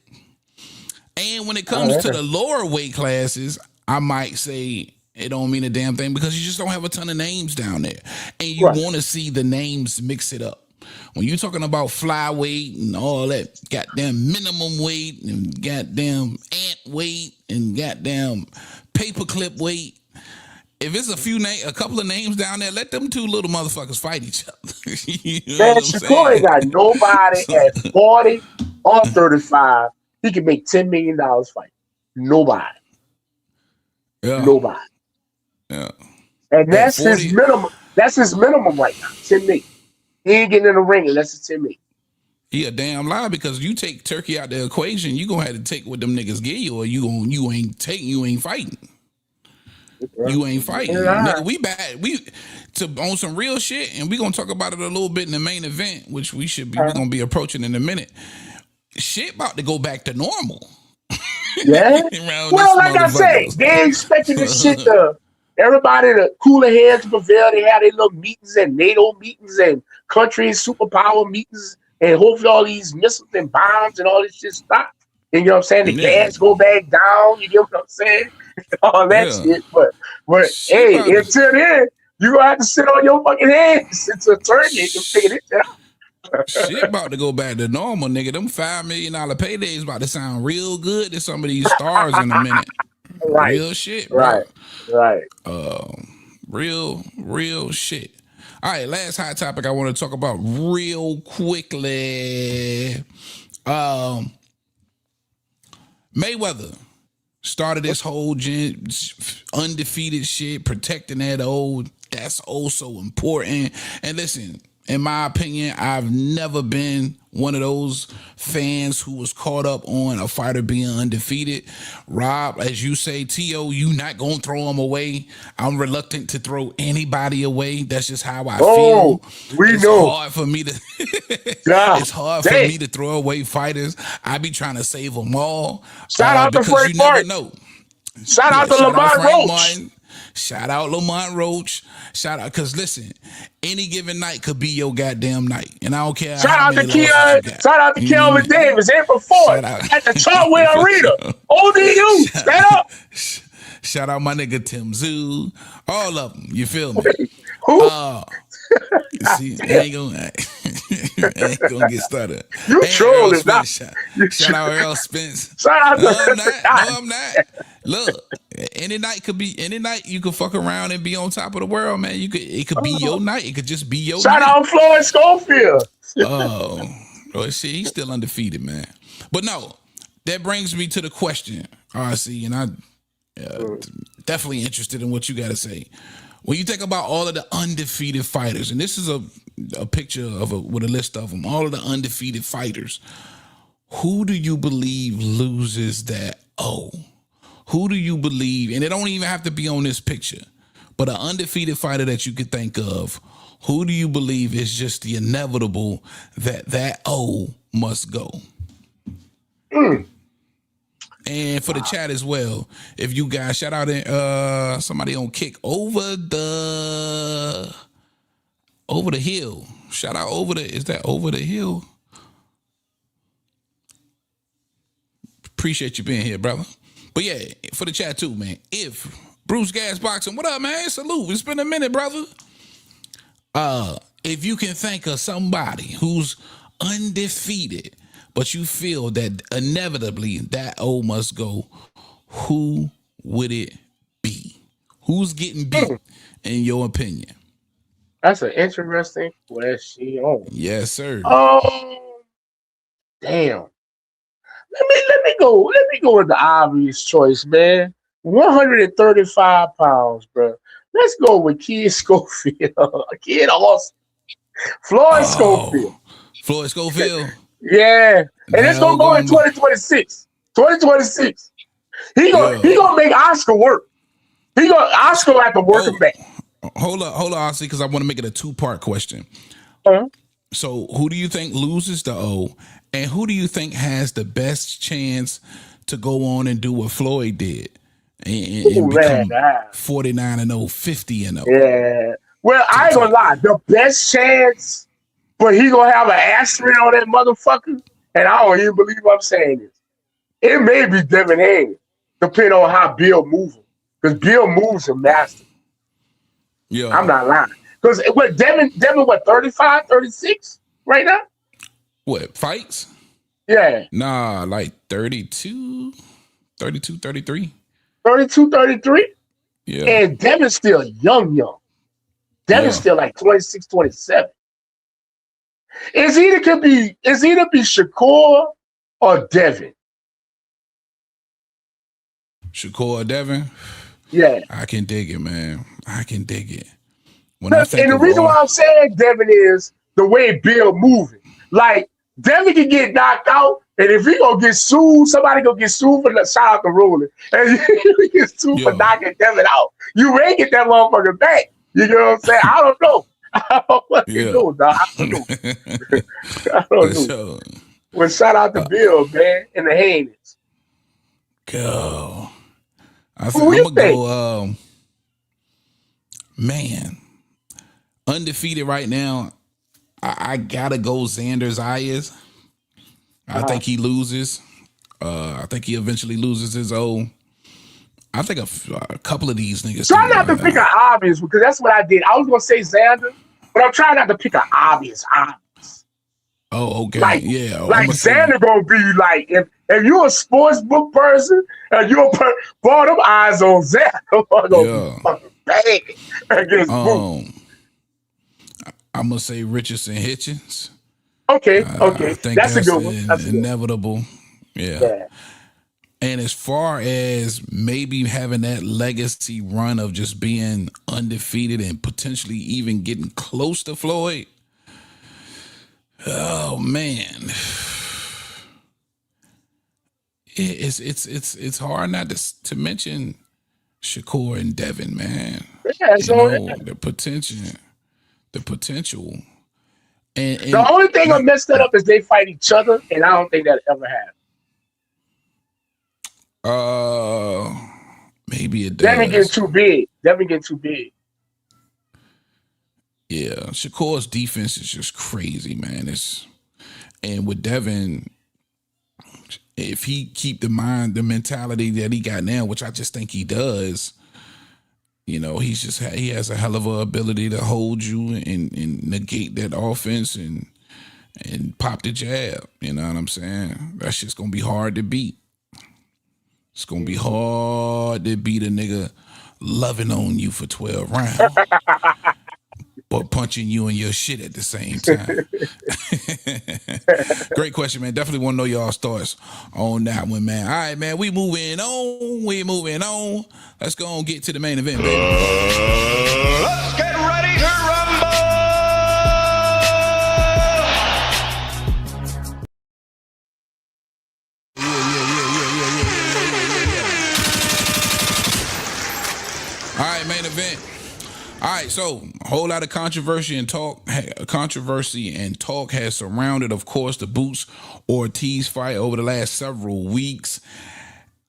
S6: And when it comes to the lower weight classes, I might say it don't mean a damn thing because you just don't have a ton of names down there. And you want to see the names mix it up. When you're talking about flyweight and all that goddamn minimum weight and goddamn ant weight and goddamn paperclip weight, if it's a couple of names down there, let them two little motherfuckers fight each other. You know
S7: man, Shakur ain't got nobody at 40 or 35. He can make $10 million fight. Nobody.
S6: Yeah.
S7: Nobody.
S6: Yeah.
S7: And that's his minimum. That's his minimum right now. 10 million. He ain't getting in the ring unless it's 10 million.
S6: He a damn lie because you take Turkey out the equation, you gonna have to take what them niggas give you, or you ain't fighting. You ain't fighting. Nigga, we bad. We on some real shit, and we gonna talk about it a little bit in the main event, which we gonna be approaching in a minute. Shit about to go back to normal.
S7: Yeah. Well, like I say, they expecting this shit to everybody to cooler heads prevail. They had their little meetings and NATO meetings and country and superpower meetings, and hopefully all these missiles and bombs and all this shit stop. And you know what I'm saying? The gas go back down. You get what I'm saying? All that shit. But hey, until then, you gonna have to sit on your fucking hands until Turkey can figure it out.
S6: Shit about to go back to normal, nigga. Them $5 million paydays about to sound real good to some of these stars in a minute.
S7: Right.
S6: Real shit, bro.
S7: Right.
S6: Real shit. All right, last hot topic I want to talk about real quickly. Mayweather started this whole undefeated shit, protecting that old. That's also important. And listen, in my opinion, I've never been one of those fans who was caught up on a fighter being undefeated. Rob, as you say, T.O., you not going to throw him away. I'm reluctant to throw anybody away. That's just how I feel. It's hard for me to it's hard for me to throw away fighters. I be trying to save them all.
S7: Shout out to Frank Martin. Shout out to Lamont Roach. Martin.
S6: Shout out Lamont Roach. Shout out, because listen, any given night could be your goddamn night. And I don't care.
S7: Shout out to Kelvin Davis, April 4th at the Chartwell Arena. ODU, stand up.
S6: Shout out my nigga Tim Zoo. All of them. You feel me?
S7: Who?
S6: See, I ain't gonna get started.
S7: You trolling.
S6: Shout out Earl Spence.
S7: Shout out to
S6: No, I'm not. Look, any night you could fuck around and be on top of the world, man. It could be your night. It could just be your night.
S7: Shout out Floyd Schofield.
S6: Oh, shit, he's still undefeated, man. But no, that brings me to the question, RC, and I definitely interested in what you got to say. When you think about all of the undefeated fighters, and this is a picture with a list of them, all of the undefeated fighters, who do you believe loses that O? Who do you believe, and it don't even have to be on this picture, but an undefeated fighter that you could think of, who do you believe is just the inevitable that O must go? And for the chat as well, if you guys shout out somebody on Kick over the hill. Shout out is that over the hill? Appreciate you being here, brother. But yeah, for the chat too, man. If Bruce Gas Boxing, what up, man? Salute. It's been a minute, brother. If you can think of somebody who's undefeated, but you feel that inevitably that O must go, who would it be? Who's getting beat, in your opinion?
S7: That's an interesting question.
S6: Yes, sir.
S7: Damn. Let me go with the obvious choice, man. 135 pounds, bro. Let's go with Kid Schofield. Kid Austin. Floyd Schofield.
S6: Floyd Schofield.
S7: Yeah. And it's gonna go in 2026. 2026. He gonna make Oscar work. Oscar have to work him back.
S6: Hold on, Ossie, because I want to make it a 2-part question. So, who do you think loses the O, and who do you think has the best chance to go on and do what Floyd did and become 49-0, 50-0?
S7: Yeah. Well, I ain't gonna lie. The best chance, but he gonna have an asterisk on that motherfucker, and I don't even believe I'm saying this. It may be Devin Haney, depending on how Bill moves him, because Bill moves him master.
S6: Yeah,
S7: I'm not lying. Because what Devin, what 35, 36 right now?
S6: What fights?
S7: Yeah.
S6: Nah, like 32, 33.
S7: 32, 33?
S6: Yeah.
S7: And Devin's still young. Devin's still like 26, 27. It's either be Shakur or Devin.
S6: Shakur or Devin?
S7: Yeah.
S6: I can dig it, man. I can dig it.
S7: And the reason why I'm saying Devin is the way Bill moving. Like, Devin can get knocked out, and if he gonna get sued, somebody gonna get sued for the shout out the ruling. And he gets sued for knocking Devin out. You may get that motherfucker back. You know what I'm saying? I don't know. I don't fucking know, dog. I don't know. Well, shout out to Bill, man, and the Haynes.
S6: Go. I'm gonna go. Man, undefeated right now. I gotta go Xander Zayas. I think he loses. I think he eventually loses his O. I think a couple of these niggas.
S7: Try not to pick an obvious, because that's what I did. I was gonna say Xander, but I'm trying not to pick an obvious.
S6: Oh, okay.
S7: Like
S6: Xander
S7: gonna be like, if you're a sports book person and you're bought them eyes on Xander, gonna be fucking bad against
S6: I'm gonna say Richardson Hitchens.
S7: Okay.
S6: I think
S7: that's a good one. That's
S6: inevitable. Yeah. And as far as maybe having that legacy run of just being undefeated and potentially even getting close to Floyd, oh man, it's hard not to mention Shakur and Devin, man.
S7: Yeah,
S6: the potential. And
S7: the only thing I messed that up is they fight each other, and I don't think that ever happened.
S6: Maybe it does.
S7: Devin getting too big.
S6: Yeah, Shakur's defense is just crazy, man. And with Devin, if he keep the mentality that he got now, which I just think he does, he has a hell of a ability to hold you and negate that offense and pop the jab. You know what I'm saying? That's just gonna be hard to beat. It's gonna be hard to beat a nigga loving on you for 12 rounds, but punching you in your shit at the same time. Great question, man. Definitely want to know y'all's thoughts on that one, man. All right, man. We moving on. Let's go and get to the main event, baby.
S4: Let's get ready to rumble.
S6: All right, main event. All right, so a whole lot of controversy and talk has surrounded, of course, the Boots Ortiz fight over the last several weeks.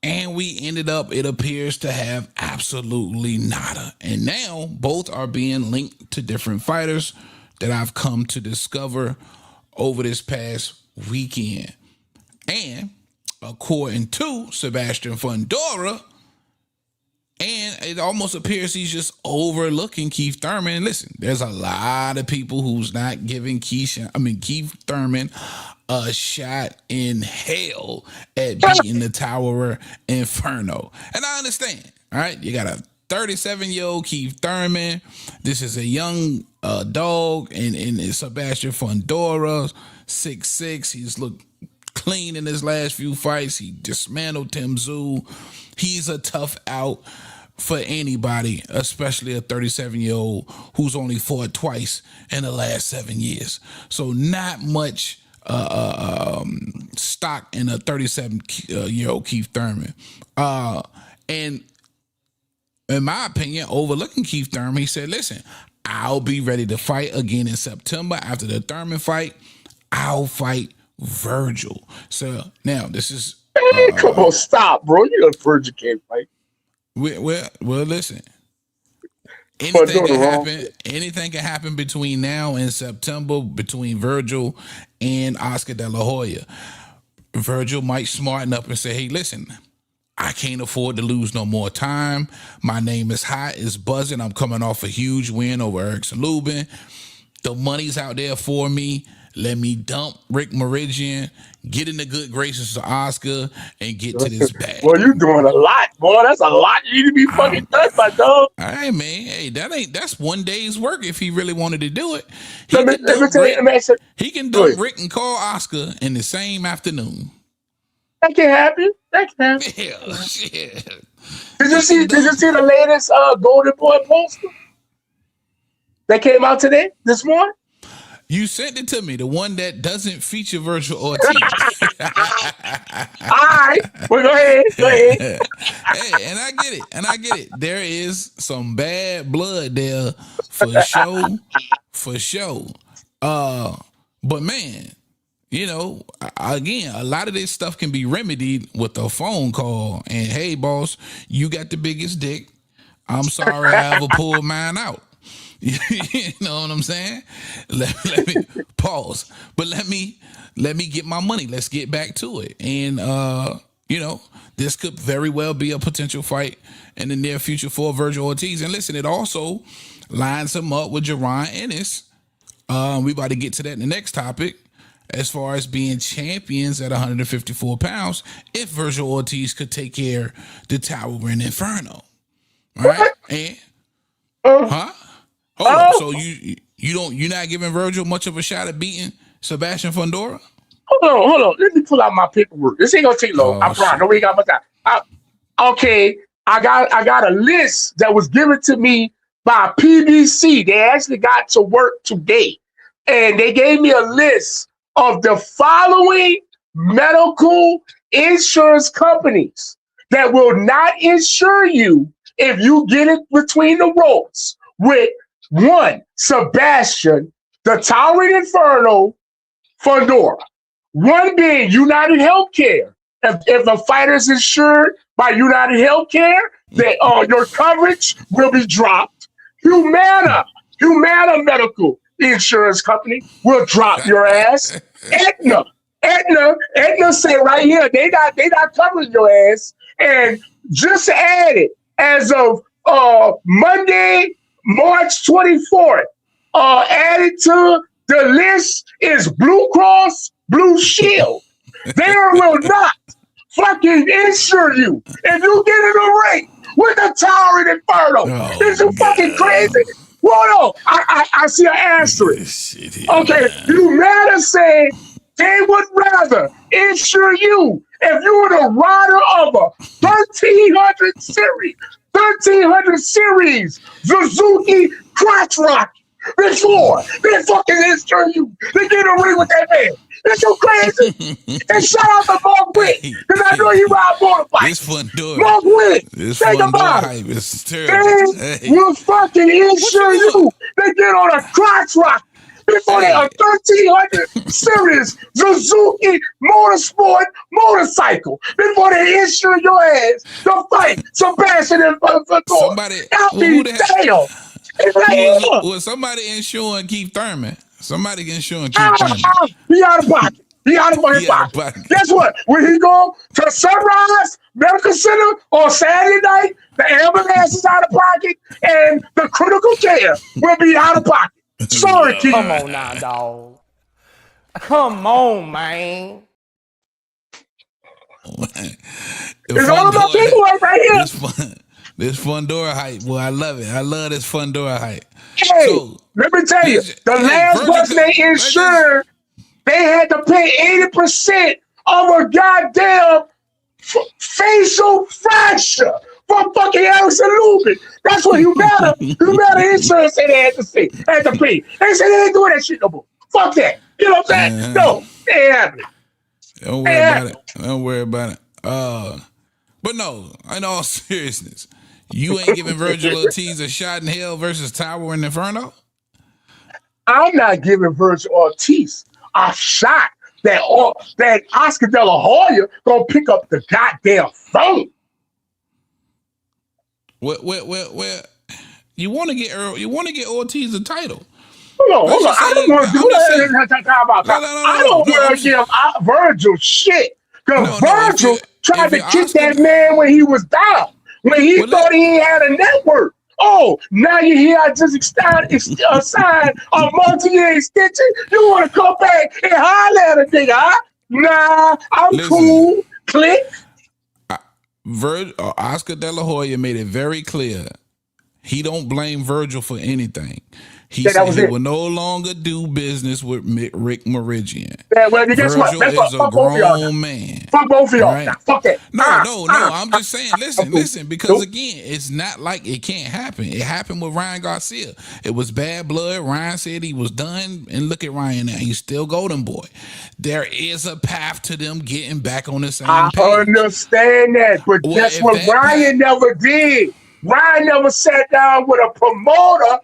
S6: And we ended up, it appears, to have absolutely nada. And now both are being linked to different fighters that I've come to discover over this past weekend. And according to Sebastian Fundora, and it almost appears he's just overlooking Keith Thurman. Listen, there's a lot of people who's not giving Keith Thurman a shot in hell at beating the Tower Inferno. And I understand, all right? You got a 37-year-old Keith Thurman. This is a young dog, and Sebastian Fundora, 6'6". He's looked clean in his last few fights. He dismantled Tim Tszyu. He's a tough out for anybody, especially a 37-year-old who's only fought twice in the last 7 years. So not much stock in a 37-year-old Keith Thurman. And in my opinion, overlooking Keith Thurman, he said, listen, I'll be ready to fight again in September. After the Thurman fight, I'll fight Virgil. So now this is...
S7: Hey, come on, stop, bro. You know Virgil can't fight.
S6: Well, listen. Anything can happen. Anything can happen between now and September between Virgil and Oscar De La Hoya. Virgil might smarten up and say, hey, listen, I can't afford to lose no more time. My name is hot. It's buzzing. I'm coming off a huge win over Erickson Lubin. The money's out there for me. Let me dump Rick Meridian, get in the good graces of Oscar, and get to this bag.
S7: Well, you doing a lot, boy. That's a lot you need to be fucking done, my dog.
S6: All right, man. Hey, that's one day's work if he really wanted to do it.
S7: Let me tell you, man.
S6: He can dump Rick and call Oscar in the same afternoon.
S7: That can happen. That can happen.
S6: Yeah, shit.
S7: Did you see the latest Golden Boy poster that came out this morning?
S6: You sent it to me, the one that doesn't feature Virgil Ortiz.
S7: All right. Well, go ahead.
S6: Hey, and I get it. There is some bad blood there for sure. But man, you know, again, a lot of this stuff can be remedied with a phone call. And hey, boss, you got the biggest dick. I'm sorry I ever pulled mine out. You know what I'm saying? Let me pause. But let me get my money. Let's get back to it. And you know, this could very well be a potential fight in the near future for Virgil Ortiz. And listen, it also lines him up with Jaron Ennis. We about to get to that in the next topic. As far as being champions at 154 pounds, if Virgil Ortiz could take care the Towering Inferno. All right? And Hold on. So you're not giving Virgil much of a shot at beating Sebastian Fundora?
S7: Hold on. Let me pull out my paperwork. This ain't gonna take long. I promise. Nobody got much time. Okay, I got a list that was given to me by PBC. They actually got to work today, and they gave me a list of the following medical insurance companies that will not insure you if you get it between the ropes with one, Sebastian, the Towering Inferno, Fundora. One being United Healthcare. If a fighter's insured by United Healthcare, your coverage will be dropped. Humana Medical Insurance Company will drop your ass. Aetna say right here, they not covering your ass. And just to add it, as of Monday, March 24th, added to the list is Blue Cross Blue Shield. They will not fucking insure you if you get in a ring with the Towering Inferno. Is you fucking crazy? Well, no, I see an asterisk. Okay, Humana said they would rather insure you if you were the rider of a 1300 series Suzuki crotch rock before they fucking insure you. They get a ring with that man. It's so crazy. And shout out to Mark Witt, because I know he ride motorbikes.
S6: This fun door.
S7: Mark Witt,
S6: this
S7: think
S6: fun
S7: about
S6: door
S7: it.
S6: hype is terrible.
S7: They will fucking insure you. They get on a crotch rock before they a 1300 series Suzuki motorsport motorcycle before they insure your ass to fight Sebastian and
S6: Somebody, was somebody insuring Keith Thurman? Somebody insuring Keith Thurman.
S7: He out of pocket. He out of pocket. Guess what? When he go to Sunrise Medical Center on Saturday night, the ambulance is out of pocket and the critical care will be out of pocket. Sorry, Keith.
S9: Come on now, dog. Come on, man.
S7: It's all about paperwork right here.
S6: This Fundora hype, boy, I love it. I love this Fundora hype.
S7: Hey,
S6: So,
S7: let me tell you, the last person they insured, they had to pay 80% of a goddamn facial fracture for fucking Allison Lubin. That's what Humana Insurance said they had to pay. They said they ain't doing that shit no more. Fuck that. You know what I'm saying? No, they ain't happening.
S6: Don't worry about it. Don't worry about it. But no, in all seriousness, you ain't giving Virgil Ortiz a shot in hell versus Tower and Inferno?
S7: I'm not giving Virgil Ortiz a shot that Oscar De La Hoya gonna pick up the goddamn phone.
S6: Well, you want to get Ortiz a title.
S7: Hold on. I don't want to do that. I don't want to give Virgil shit. Because Virgil tried to kick that man when he was down. When he thought he had a network. Oh, now you hear I just signed a multi-year extension. You want to come back and holler at a nigga, huh? Nah, I'm cool. Click.
S6: Oscar De La Hoya made it very clear he don't blame Virgil for anything. He said he will no longer do business with Rick Meridian.
S7: Yeah, well, guess
S6: Virgil
S7: what?
S6: is a grown man.
S7: Fuck both of y'all. Right? Nah, fuck that.
S6: No. I'm just saying, listen, because again, it's not like it can't happen. It happened with Ryan Garcia. It was bad blood. Ryan said he was done, and look at Ryan now. He's still Golden Boy. There is a path to them getting back on the same page.
S7: I understand that, but guess what Ryan never did? Ryan never sat down with a promoter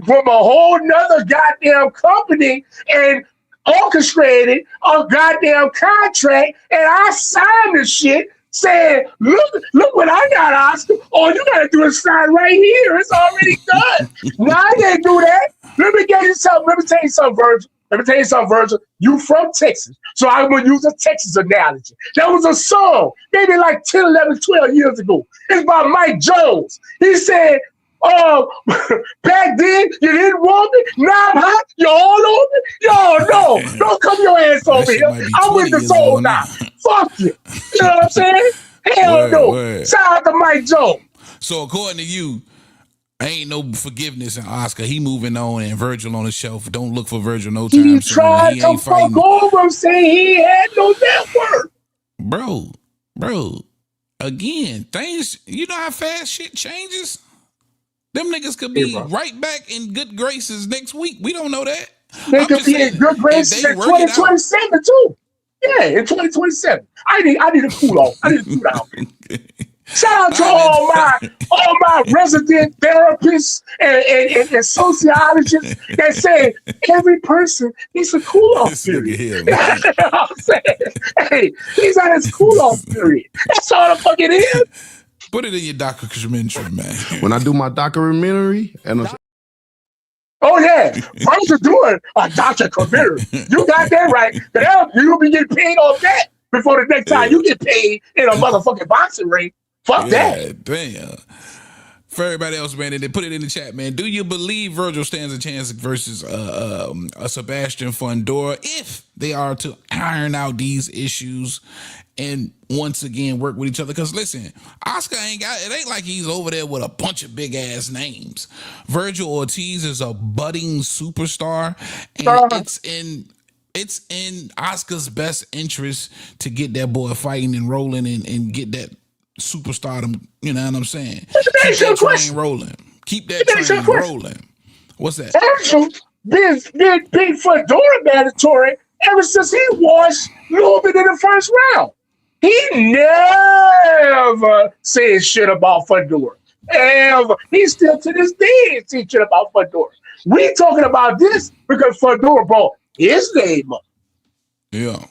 S7: from a whole nother goddamn company and orchestrated a goddamn contract, and I signed the shit saying, look what I got, Oscar. All you gotta do is sign right here. It's already done. Now I didn't do that. Let me tell you something, Virgil. You from Texas, so I'm gonna use a Texas analogy. That was a song, maybe like 10, 11, 12 years ago. It's by Mike Jones. He said, back then you didn't want me. Now I'm hot. You all over me. Yo, no, don't come your ass over here. I'm with the soul now. Fuck you. You know what I'm saying? Hell no. Shout out to Mike Jones.
S6: So according to you, ain't no forgiveness in Oscar. He moving on, and Virgil on the shelf. Don't look for Virgil no time soon.
S7: He tried to fuck over him, saying he had no network.
S6: Bro. Again, things. You know how fast shit changes. Them niggas could be right back in good graces next week. We don't know that.
S7: They could be in good graces in 2027 too. Yeah, in 2027. I need a cool off. I need a cool down. Shout out to all my resident therapists and sociologists that say every person needs a cool off period. You know what I'm saying? Hey, he's on his cool off period. That's all the fuck it is.
S6: Put it in your documentary, man.
S10: When I do my documentary,
S7: oh yeah, Virgil doing a documentary. You got that right. You'll be getting paid off that before the next time you get paid in a motherfucking boxing ring. Fuck that.
S6: Damn. For everybody else, man, they put it in the chat, man. Do you believe Virgil stands a chance versus a Sebastian Fundora if they are to iron out these issues and once again work with each other? Because listen, Oscar it ain't like he's over there with a bunch of big ass names. Virgil Ortiz is a budding superstar, and it's in Oscar's best interest to get that boy fighting and rolling and get that superstardom. You know what I'm saying? Keep that train rolling. Keep that train rolling. What's that?
S7: Virgil been big Fundora mandatory ever since he watched Lubin in the first round. He never said shit about Fundora. Ever. He still to this day ain't shit about Fundora. We talking about this because Fundora brought his name up.
S6: Yeah.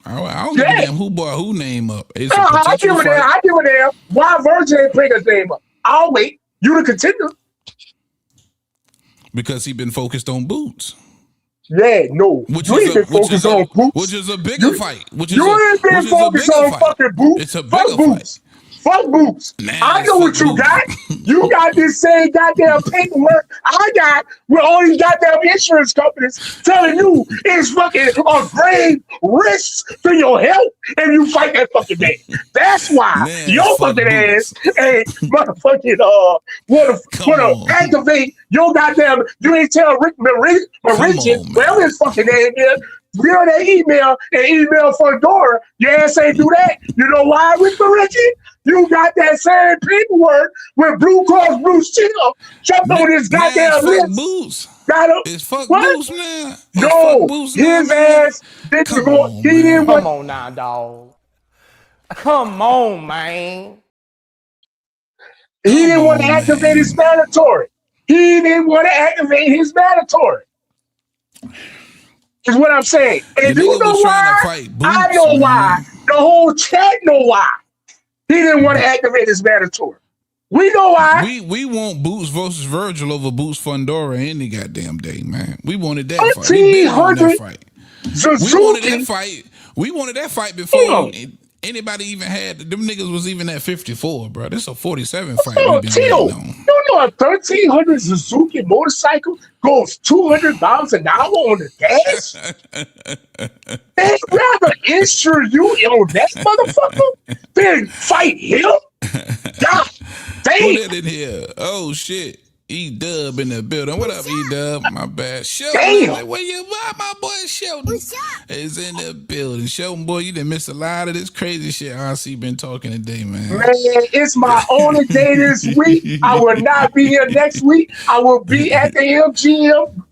S6: I don't give a damn who brought who name up. It's
S7: I give a damn. Why Virgil ain't bring his name up? I'll wait. You the contender.
S6: Because he been focused on boots.
S7: Yeah, no. You ain't been focused on boots.
S6: Which is a bigger fight.
S7: You ain't been focused on fucking boots.
S6: It's a bigger fight.
S7: Fuck Boots. I know what you got. You got this same goddamn paperwork I got with all these goddamn insurance companies telling you it's fucking a grave risk to your health if you fight that fucking man. That's why your fucking ass ain't motherfucking wanna activate your goddamn. You ain't tell Rick Marinci, whatever his fucking name is. Get on that email and email Fundora. Your ass ain't do that. You know why, Rick Marinci? You got that same paperwork with Blue Cross Blue Shield jumped on this goddamn list.
S6: Boots.
S7: It's
S6: fuck Boots, man.
S7: No,
S6: Boots
S7: his
S6: now,
S7: ass didn't go. He didn't
S9: Come on now, dog. Come on, man.
S7: He didn't want to activate his mandatory. He didn't want to activate his mandatory. Is what I'm saying. And you know why? I know why. The whole chat know why. He didn't want to activate his mandatory. We know why.
S6: We want Boots versus Virgil over Boots Fundora any goddamn day, man. We wanted that fight.
S7: 1,300
S6: fight.
S7: Suzuki.
S6: We wanted that fight. We wanted that fight before anybody even had. Them niggas was even at 54, bro. This is a 47 fight.
S7: Tito, you know a 1,300 Suzuki motorcycle goes 200 miles an hour on the gas? They'd rather insure you on that motherfucker than fight him? God damn.
S6: Put it in here. Oh, shit. E-Dub in the building. What up, E-Dub? My bad. Shelton, where you at? My boy Shelton is in the building. Shelton, boy, you done missed a lot of this crazy shit RC been talking today, man.
S7: Man, it's my only day this week. I will not be here next week. I will be at the MGM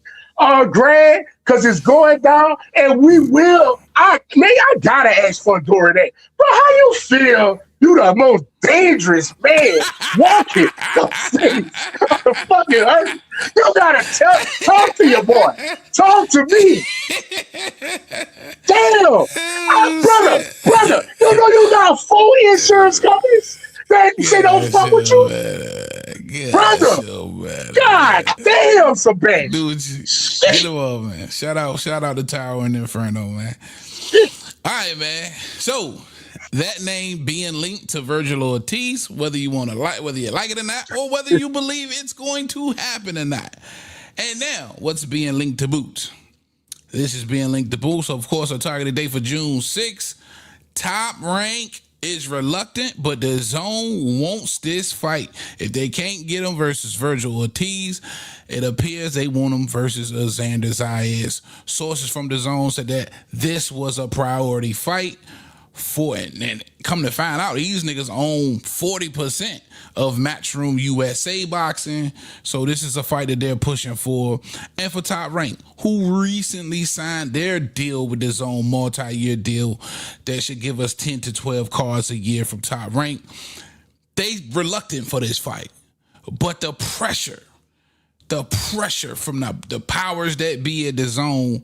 S7: Grand because it's going down, and we will. I gotta ask Fundora that. Bro, how you feel? You the most dangerous man walking the face of the fucking earth. You gotta talk to your boy. Talk to me. Damn. Brother, you know you got 4 insurance companies that say don't fuck with you? Brother. God damn, some bad.
S6: Dude, get him up, man. Shout out to Tower and Inferno, man. All right, man. So that name being linked to Virgil Ortiz, whether you like it or not, or whether you believe it's going to happen or not. And now, what's being linked to Boots? This is being linked to Boots. Of course, our targeted date for June 6th. Top Rank is reluctant, but the Zone wants this fight. If they can't get him versus Virgil Ortiz, it appears they want him versus Xander Zayas. Sources from the Zone said that this was a priority fight for it. And come to find out, these niggas own 40% of Matchroom USA Boxing. So this is a fight that they're pushing for. And for Top Rank, who recently signed their deal with the Zone, multi-year deal that should give us 10 to 12 cards a year from Top Rank, they reluctant for this fight. But the pressure from the powers that be at the Zone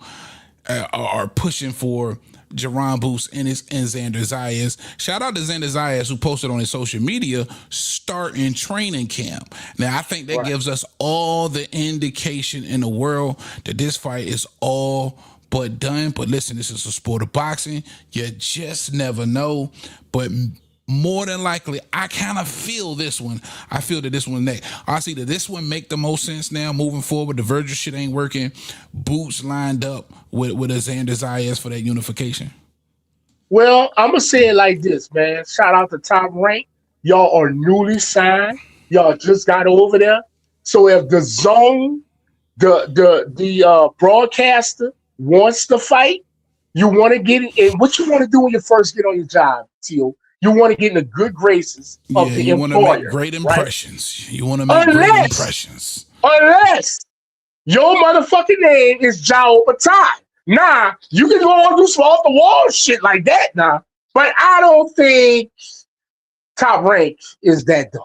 S6: are pushing for Jaron Boots and Xander Zayas. Shout out to Xander Zayas, who posted on his social media starting training camp. Now, I think that gives us all the indication in the world that this fight is all but done. But listen, this is a sport of boxing. You just never know. But more than likely, I kind of feel this one. I feel that this one next. I see that this one make the most sense now moving forward. The Virgil shit ain't working. Boots lined up with a Xander Zayas for that unification.
S7: Well, I'm gonna say it like this, man. Shout out to Top Rank. Y'all are newly signed. Y'all just got over there. So if the Zone, the broadcaster wants to fight, you want to get it. And what you want to do when you first get on your job, Teal? You want to get in the good graces of the employer. You want to make
S6: great impressions. Right? You want to make great impressions.
S7: Unless your motherfucking name is Jao Batai. Nah, you can go on and do some off the wall shit like that now. But I don't think Top Rank is that dumb.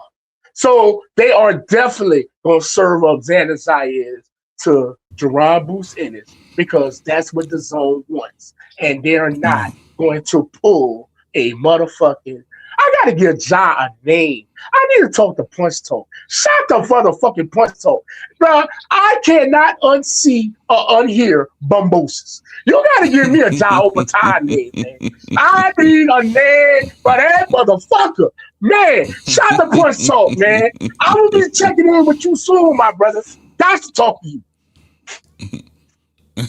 S7: So they are definitely going to serve up Xander Zayas to Jaron Boots Ennis because that's what the Zone wants. And they're not going to pull a motherfucking, I gotta give Ja a name. I need to talk to Punch Talk. Shout the motherfucking Punch Talk. Bro, I cannot unsee or unhear Bumbosis. You gotta give me a Ja over time name, man. I need a name for that motherfucker. Man, shout the Punch Talk, man. I will be checking in with you soon, my brother. Got to talk to you. Yeah,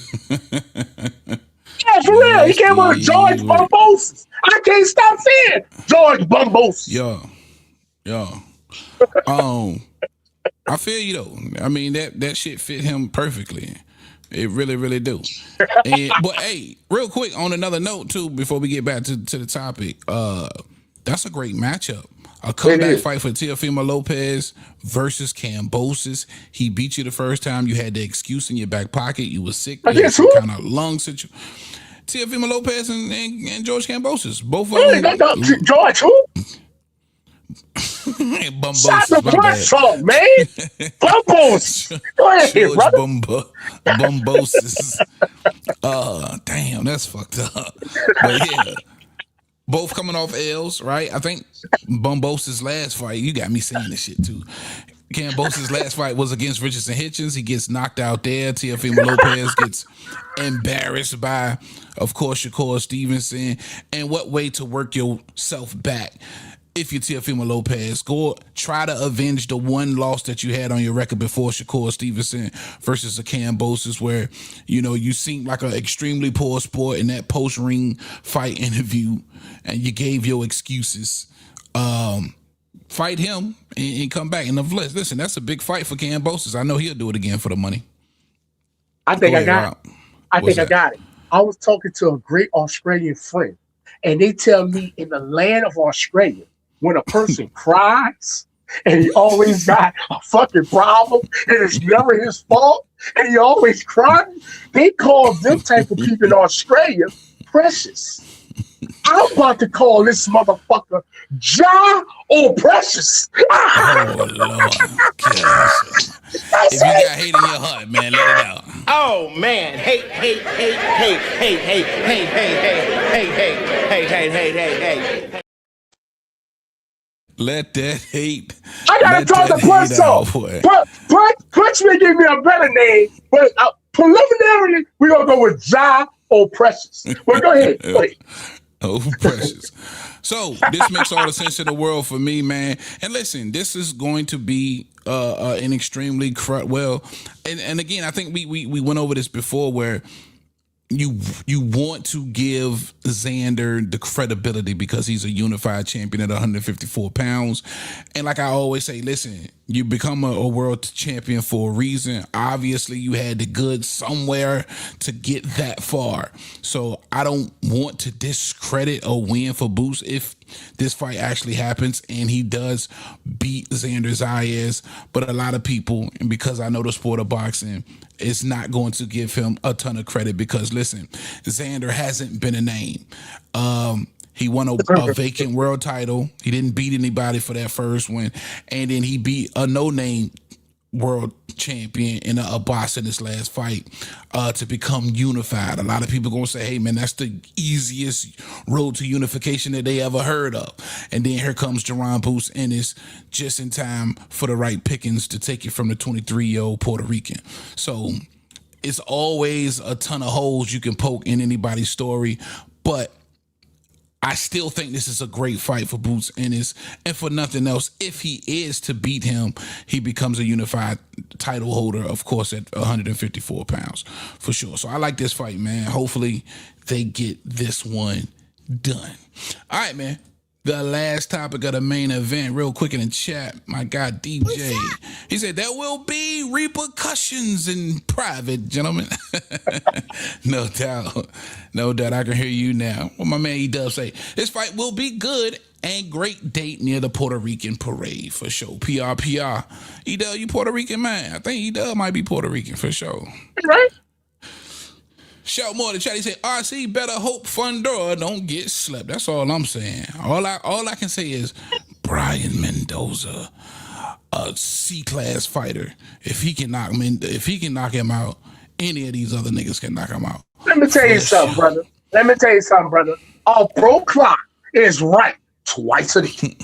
S7: for real. He came with George Bumbosis. I can't stop saying George Bumbosis.
S6: Yo. I feel you though. I mean that shit fit him perfectly. It really, really do. But hey, real quick on another note too, before we get back to the topic, that's a great matchup. A comeback fight for Teofimo Lopez versus Kambosos. He beat you the first time. You had the excuse in your back pocket. You were sick. You had some kind of lung situation. Teofimo Lopez and George Kambosos. Both of them.
S7: George who?
S6: Bumbosis.
S7: Shut the press up, man. Bumbosis. Go ahead,
S6: George
S7: brother.
S6: Bumbosis. Damn, that's fucked up. But yeah. Both coming off L's, right? I think Bumbosis' last fight, you got me saying this shit too. Kambosos' last fight was against Richardson Hitchens. He gets knocked out there. Teofimo Lopez gets embarrassed by, of course, Shakur Stevenson. And what way to work yourself back if you're Teofimo Lopez? Go try to avenge the one loss that you had on your record before Shakur Stevenson versus a Kambosos, where, you know, you seemed like an extremely poor sport in that post-ring fight interview, and you gave your excuses. Fight him and come back. And listen, that's a big fight for Kambosos. I know he'll do it again for the money.
S7: I think I got it. I was talking to a great Australian friend, and they tell me in the land of Australia, when a person cries and he always got a fucking problem and it's never his fault and he always crying, they call them type of people in Australia precious. I'm about to call this motherfucker Ja or Precious.
S6: Oh, Lord. If you got hate in your heart, man, let it out.
S1: Oh man, hate.
S6: Let that hate.
S7: I gotta talk to Punch Talk. Punch may give me a better name, but preliminarily, we're gonna go with Ja or Precious. Well, go ahead.
S6: Oh, Precious. So this makes all the sense in the world for me, man. And listen, this is going to be an extremely and again, I think we went over this before, where you want to give Xander the credibility because he's a unified champion at 154 pounds. And like I always say, listen, you become a world champion for a reason. Obviously, you had the goods somewhere to get that far. So I don't want to discredit a win for Boost if this fight actually happens and he does beat Xander Zayas. But a lot of people, and because I know the sport of boxing, is not going to give him a ton of credit because, listen, Xander hasn't been a name. He won a vacant world title. He didn't beat anybody for that first one. And then he beat a no-name world champion in a boss in this last fight to become unified. A lot of people going to say, hey, man, that's the easiest road to unification that they ever heard of. And then here comes Jerron Boost, and it's just in time for the right pickings to take it from the 23-year-old Puerto Rican. So it's always a ton of holes you can poke in anybody's story, but I still think this is a great fight for Boots, and for nothing else, if he is to beat him, he becomes a unified title holder, of course, at 154 pounds, for sure. So I like this fight, man. Hopefully they get this one done. All right, man. The last topic of the main event, real quick in the chat, my guy DJ, he said there will be repercussions in private, gentlemen. No doubt. I can hear you now. Well, my man E-Dub say, this fight will be good and great date near the Puerto Rican parade, for sure. PR. E-Dub, you Puerto Rican, man? I think E-Dub might be Puerto Rican, for sure.
S7: Right?
S6: Shout more to chat. He said, RC better hope Fundora don't get slept. That's all I'm saying. All I can say is Brian Mendoza, a C-class fighter. If he can knock him out, any of these other niggas can knock him out.
S7: Let me tell you something, brother. A pro clock is right twice a day.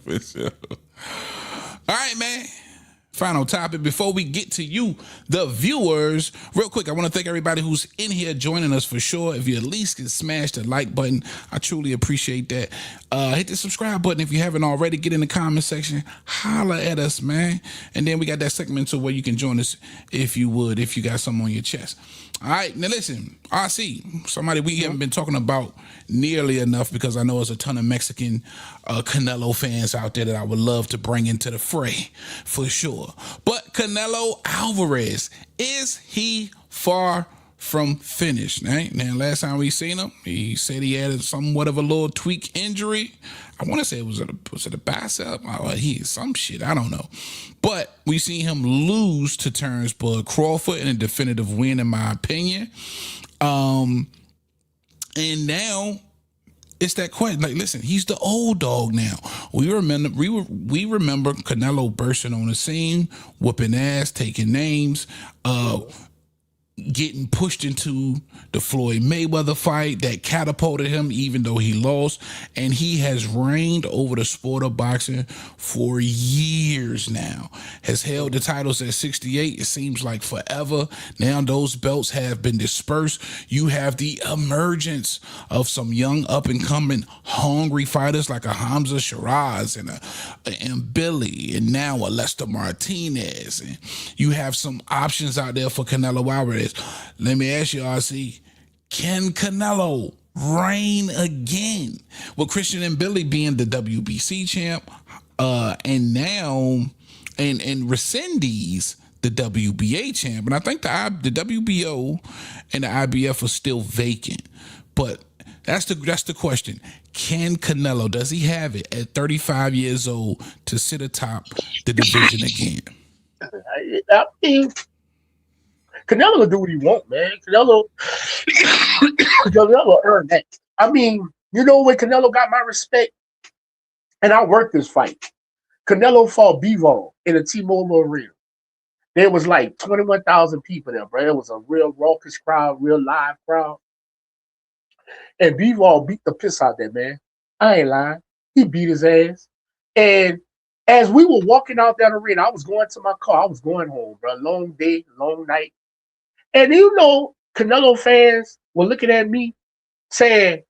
S6: For sure. All right, man. Final topic before we get to you, the viewers. Real quick, I want to thank everybody who's in here joining us for sure. If you at least can smash the like button, I truly appreciate that. Hit the subscribe button if you haven't already. Get in the comment section, holla at us, man. And then we got that segment to where you can join us if you would, if you got something on your chest. All right, now listen, RC, somebody we haven't been talking about nearly enough because I know there's a ton of Mexican Canelo fans out there that I would love to bring into the fray for sure. But Canelo Alvarez, is he far from finished? Right? Now, last time we seen him, he said he had somewhat of a little tweak injury. I want to say was it a bicep? Oh, some shit. I don't know. But we see him lose to Terrence Bud Crawford in a definitive win, in my opinion. And now it's that question. Like, listen, he's the old dog now. We remember Canelo bursting on the scene, whooping ass, taking names, getting pushed into the Floyd Mayweather fight that catapulted him, even though he lost. And he has reigned over the sport of boxing for years now. Has held the titles at 68. It seems like forever. Now those belts have been dispersed. You have the emergence of some young up-and-coming hungry fighters like a Hamza Shiraz and Billy, and now a Lester Martinez. And you have some options out there for Canelo Alvarez. Let me ask you, RC, can Canelo reign again? With Christian and Billy being the WBC champ, and now and Resendiz the WBA champ, and I think the WBO and the IBF are still vacant. But that's the question. Can Canelo, does he have it at 35 years old to sit atop the division again?
S7: I mean, Canelo will do what he want, man. Canelo earned that. I mean, you know when Canelo got my respect, and I worked this fight. Canelo fought Bivol in the T-Mobile Arena. There was like 21,000 people there, bro. It was a real raucous crowd, real live crowd. And Bivol beat the piss out that man. I ain't lying. He beat his ass. And as we were walking out that arena, I was going to my car. I was going home, bro. Long day, long night. And you know, Canelo fans were looking at me saying,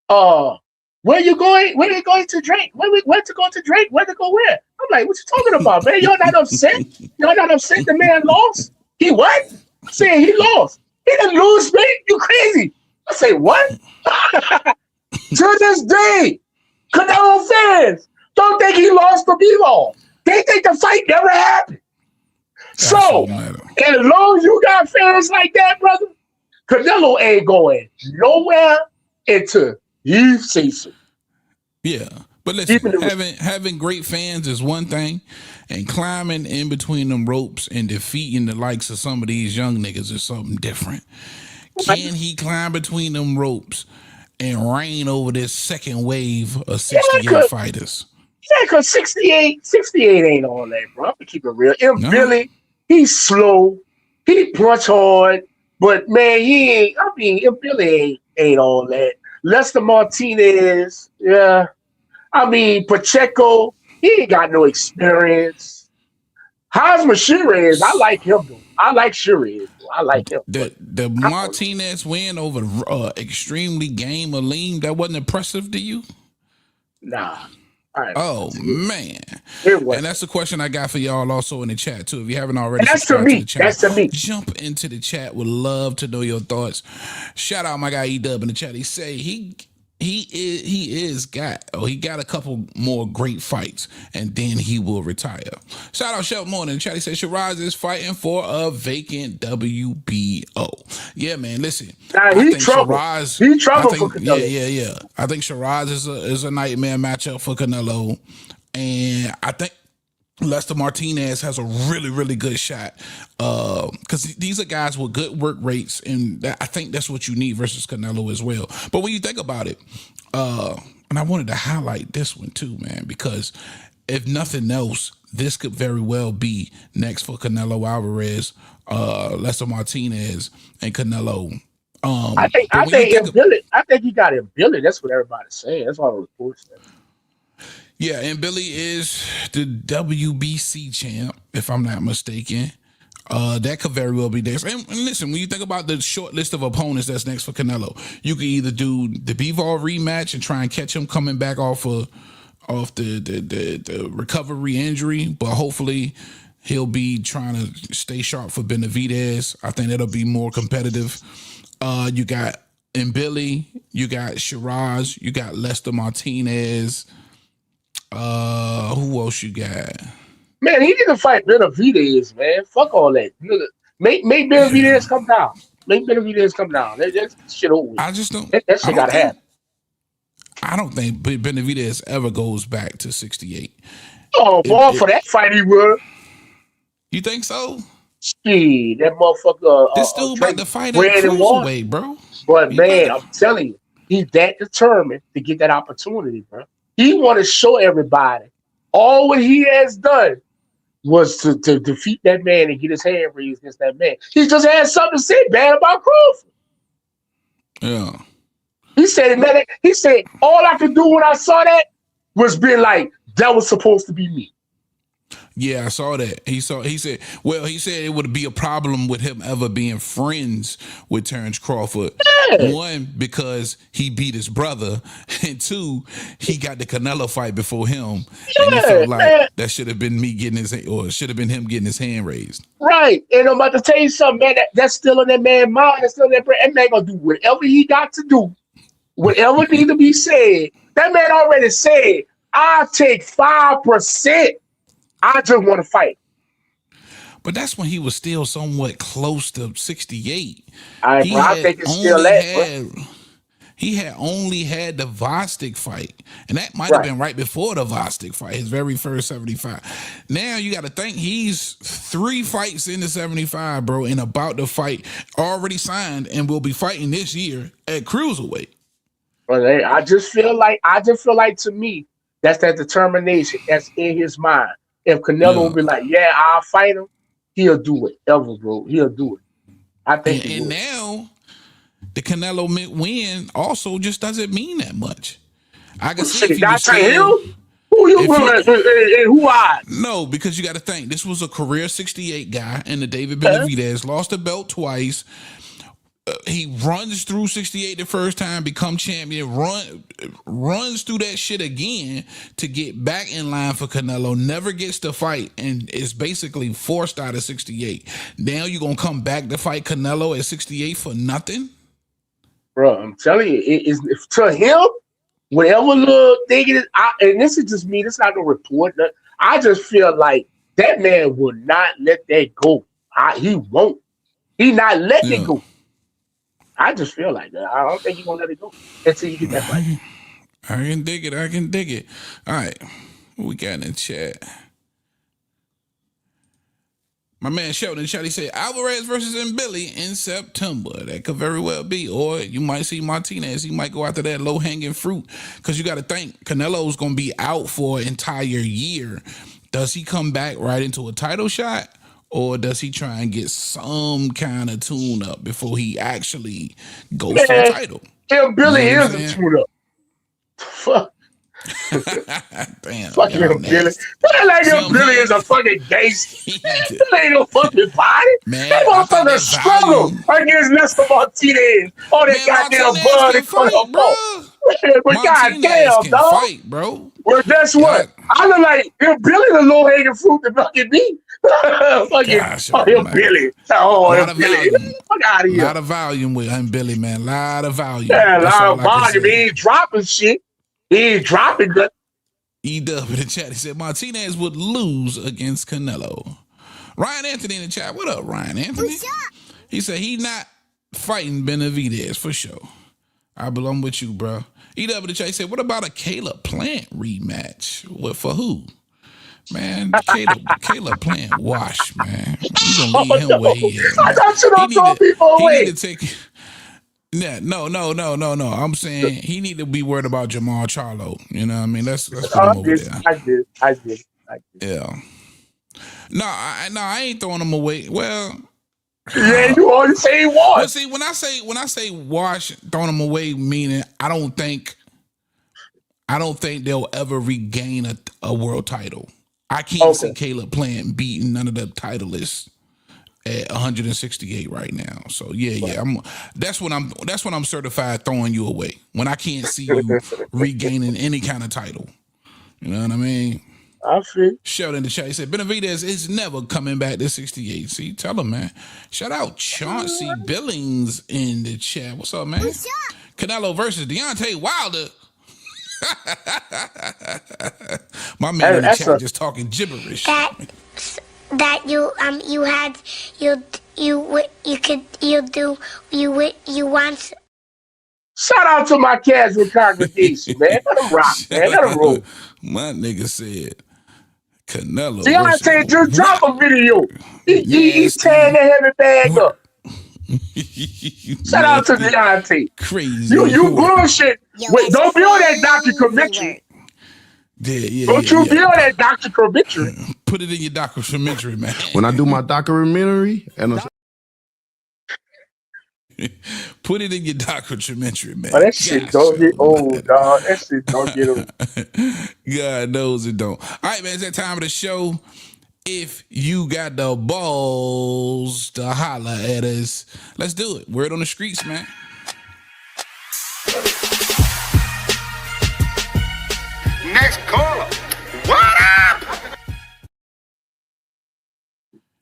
S7: where you going? Where you going to drink? Where to go to drink? Where to go where? I'm like, what you talking about, man? You're not upset? You're not upset the man lost? He what? I said he lost. He didn't lose, man. You crazy. I say, what? To this day, Canelo fans don't think he lost to Bivol. They think the fight never happened. So, as long as you got fans like that, brother, Canelo ain't going nowhere until you say so.
S6: Yeah, but listen, having great fans is one thing, and climbing in between them ropes and defeating the likes of some of these young niggas is something different. Can he climb between them ropes and reign over this second wave of 68 fighters?
S7: Yeah, because 68 ain't all that, bro. I'm gonna keep it real. Billy, he's slow. He punch hard, but man, Billy ain't all that. Lester Martinez, yeah. I mean, Pacheco, he ain't got no experience. Hosmer Shiraz, I like him, though. I like Shiraz. I like him.
S6: The Martinez win over extremely game of lean, that wasn't impressive to you?
S7: Nah.
S6: Oh man, and that's the question I got for y'all also in the chat too. If you haven't already,
S7: that's to me. That's to me.
S6: Jump into the chat. Would love to know your thoughts. Shout out my guy E-Dub in the chat. He say he got a couple more great fights and then he will retire. Shout out Shelton Moore in the chat. He said Shiraz is fighting for a vacant WBO. Yeah, man. Listen,
S7: he trouble. He trouble for Canelo.
S6: Yeah. I think Shiraz is a nightmare matchup for Canelo, and I think Lester Martinez has a really, really good shot because these are guys with good work rates, and I think that's what you need versus Canelo as well. But when you think about it, and I wanted to highlight this one too, man, because if nothing else, this could very well be next for Canelo Alvarez, Lester Martinez, and Canelo
S7: I think he got him Billy. That's what everybody's saying. That's all the reports say.
S6: Yeah, and Billy is the WBC champ, if I'm not mistaken. That could very well be next. And listen, when you think about the short list of opponents that's next for Canelo, you could either do the Bivol rematch and try and catch him coming back off the recovery injury, but hopefully he'll be trying to stay sharp for Benavidez. I think that'll be more competitive. You got Billy, you got Shiraz, you got Lester Martinez. Who else you got?
S7: Man, he need to fight Benavidez, man. Fuck all that. Make Benavidez come down. Make Benavidez come down. That shit over with.
S6: I just don't.
S7: That shit gotta happen.
S6: I don't think Benavidez ever goes back to 68.
S7: Oh, boy, for that fight he would.
S6: You think so?
S7: Gee, that motherfucker.
S6: This dude about to fight at cruiserweight, bro.
S7: But man, I'm telling you, he's that determined to get that opportunity, bro. He want to show everybody all what he has done was to defeat that man and get his hand raised against that man. He just had something to say bad about Crawford.
S6: Yeah.
S7: He said, man, all I could do when I saw that was be like, that was supposed to be me.
S6: Yeah, I saw that. He said it would be a problem with him ever being friends with Terrence Crawford. Yeah. One, because he beat his brother, and two, he got the Canelo fight before him, and he felt like that should have been him getting his hand raised.
S7: Right, and I'm about to tell you something, man. That's still in that man's mind. That's still in that man. That man gonna do whatever he got to do, whatever needs to be said. That man already said, "I'll take 5%. I just want to fight."
S6: But that's when he was still somewhat close to 68.
S7: I think it's still that.
S6: He had only had the Vostok fight, and that might have been right before the Vostok fight, his very first 75. Now you got to think he's 3 fights into 75, bro, and about to fight, already signed, and will be fighting this year at cruiserweight.
S7: But I just feel like to me, that's that determination that's in his mind. If Canelo will be like, yeah, I'll fight him, he'll do it. Bro, he'll do it. I think. And
S6: now the Canelo win also just doesn't mean that much. I can see if he was still,
S7: who you and who I?
S6: No, because you got to think this was a career 68 guy, and the David Benavidez lost the belt twice. He runs through 68 the first time, become champion, runs through that shit again to get back in line for Canelo, never gets to fight, and is basically forced out of 68. Now you're going to come back to fight Canelo at 68 for nothing?
S7: Bro, I'm telling you, it's to him, whatever little thing it is, and this is just me, this is not no report. I just feel like that man will not let that go. He won't. He not letting it go. I just feel like that. I don't think you're going to let it go until you get that fight.
S6: I can dig it. All right. What we got in the chat? My man Sheldon in the chat, he said, Alvarez versus Mbili in September. That could very well be. Or you might see Martinez. He might go after that low-hanging fruit. Because you got to think, Canelo's going to be out for an entire year. Does he come back right into a title shot? Or does he try and get some kind of tune up before he actually goes for the title?
S7: Billy is a tune up. Fuck.
S6: Damn.
S7: Fuck him, Billy. Like Billy is a fucking gangster. Billy ain't no fucking body.
S6: Man,
S7: that motherfucker struggle against Lester Martinez. All that goddamn blood and front of bro. But goddamn, dog.
S6: Fight, bro.
S7: Well, guess what? I look like Billy the low hanging fruit to fucking me. Fucking Billy. Oh, Billy. Fuck out of here.
S6: A lot of volume with him, Billy, man. A lot of volume.
S7: Yeah, a lot of volume. He ain't dropping shit. He ain't dropping that.
S6: E-Dub in the chat, he said Martinez would lose against Canelo. Ryan Anthony in the chat. What up, Ryan Anthony? He said he not fighting Benavidez for sure. I belong with you, bro. E-Dub in the chat, he said, what about a Caleb Plant rematch? What, for who? Man, Caleb playing wash, man. You gonna leave him where he is.
S7: I thought you don't throw people away.
S6: He need to take. Yeah, no. I'm saying he need to be worried about Jamal Charlo. You know what I mean? Let's put him over there.
S7: I did.
S6: Yeah. No, I ain't throwing him away. Well,
S7: Yeah, you already say wash.
S6: Well, see, when I say wash, throwing them away, meaning I don't think they'll ever regain a world title. I can't see Caleb Plant beating none of the titleists at 168 right now. So yeah. That's when I'm certified throwing you away. When I can't see you regaining any kind of title. You know what I mean?
S7: I feel.
S6: Shout in the chat. He said Benavidez is never coming back to 68. See, tell him, man. Shout out Chauncey Billings in the chat. What's up, man? What's up? Canelo versus Deontay Wilder. My man in the chat just talking gibberish.
S11: That you want.
S7: Shout out to my casual congregation, man. Let them rock, man. Let them roll.
S6: My nigga said Canelo.
S7: Deontay just dropped a video. He's tearing the heavy bag up. Shout out to Deontay.
S6: Crazy.
S7: You bullshit. Wait, don't be on that documentary. Don't you be on that documentary.
S6: Put it in your documentary, man.
S10: When I do my documentary,
S6: put it in your documentary, man.
S7: Oh, that shit don't get old, dog. That shit don't get old.
S6: God knows it don't. All right, man, it's that time of the show. If you got the balls to holler at us, let's do it. Word on the streets, man.
S4: Next caller. What up?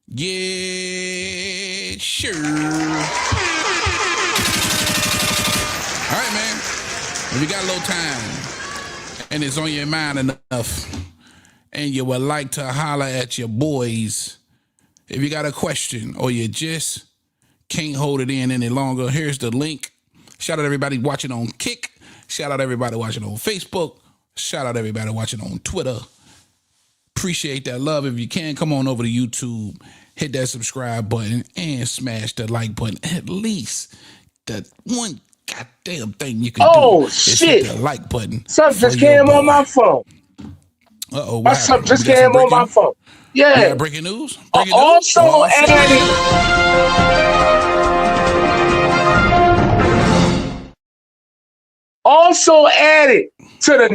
S6: Yeah, sure. All right, man. If you got a little time and it's on your mind enough and you would like to holler at your boys, if you got a question or you just can't hold it in any longer, here's the link. Shout out everybody watching on Kick. Shout out everybody watching on Facebook. Shout out everybody watching on Twitter. Appreciate that love. If you can, come on over to YouTube, hit that subscribe button, and smash the like button. At least the one goddamn thing you can do is hit the like button.
S7: Something just came on my phone.
S6: Uh-oh.
S7: Something just came on my phone. Yeah.
S6: Breaking news?
S7: Also added to the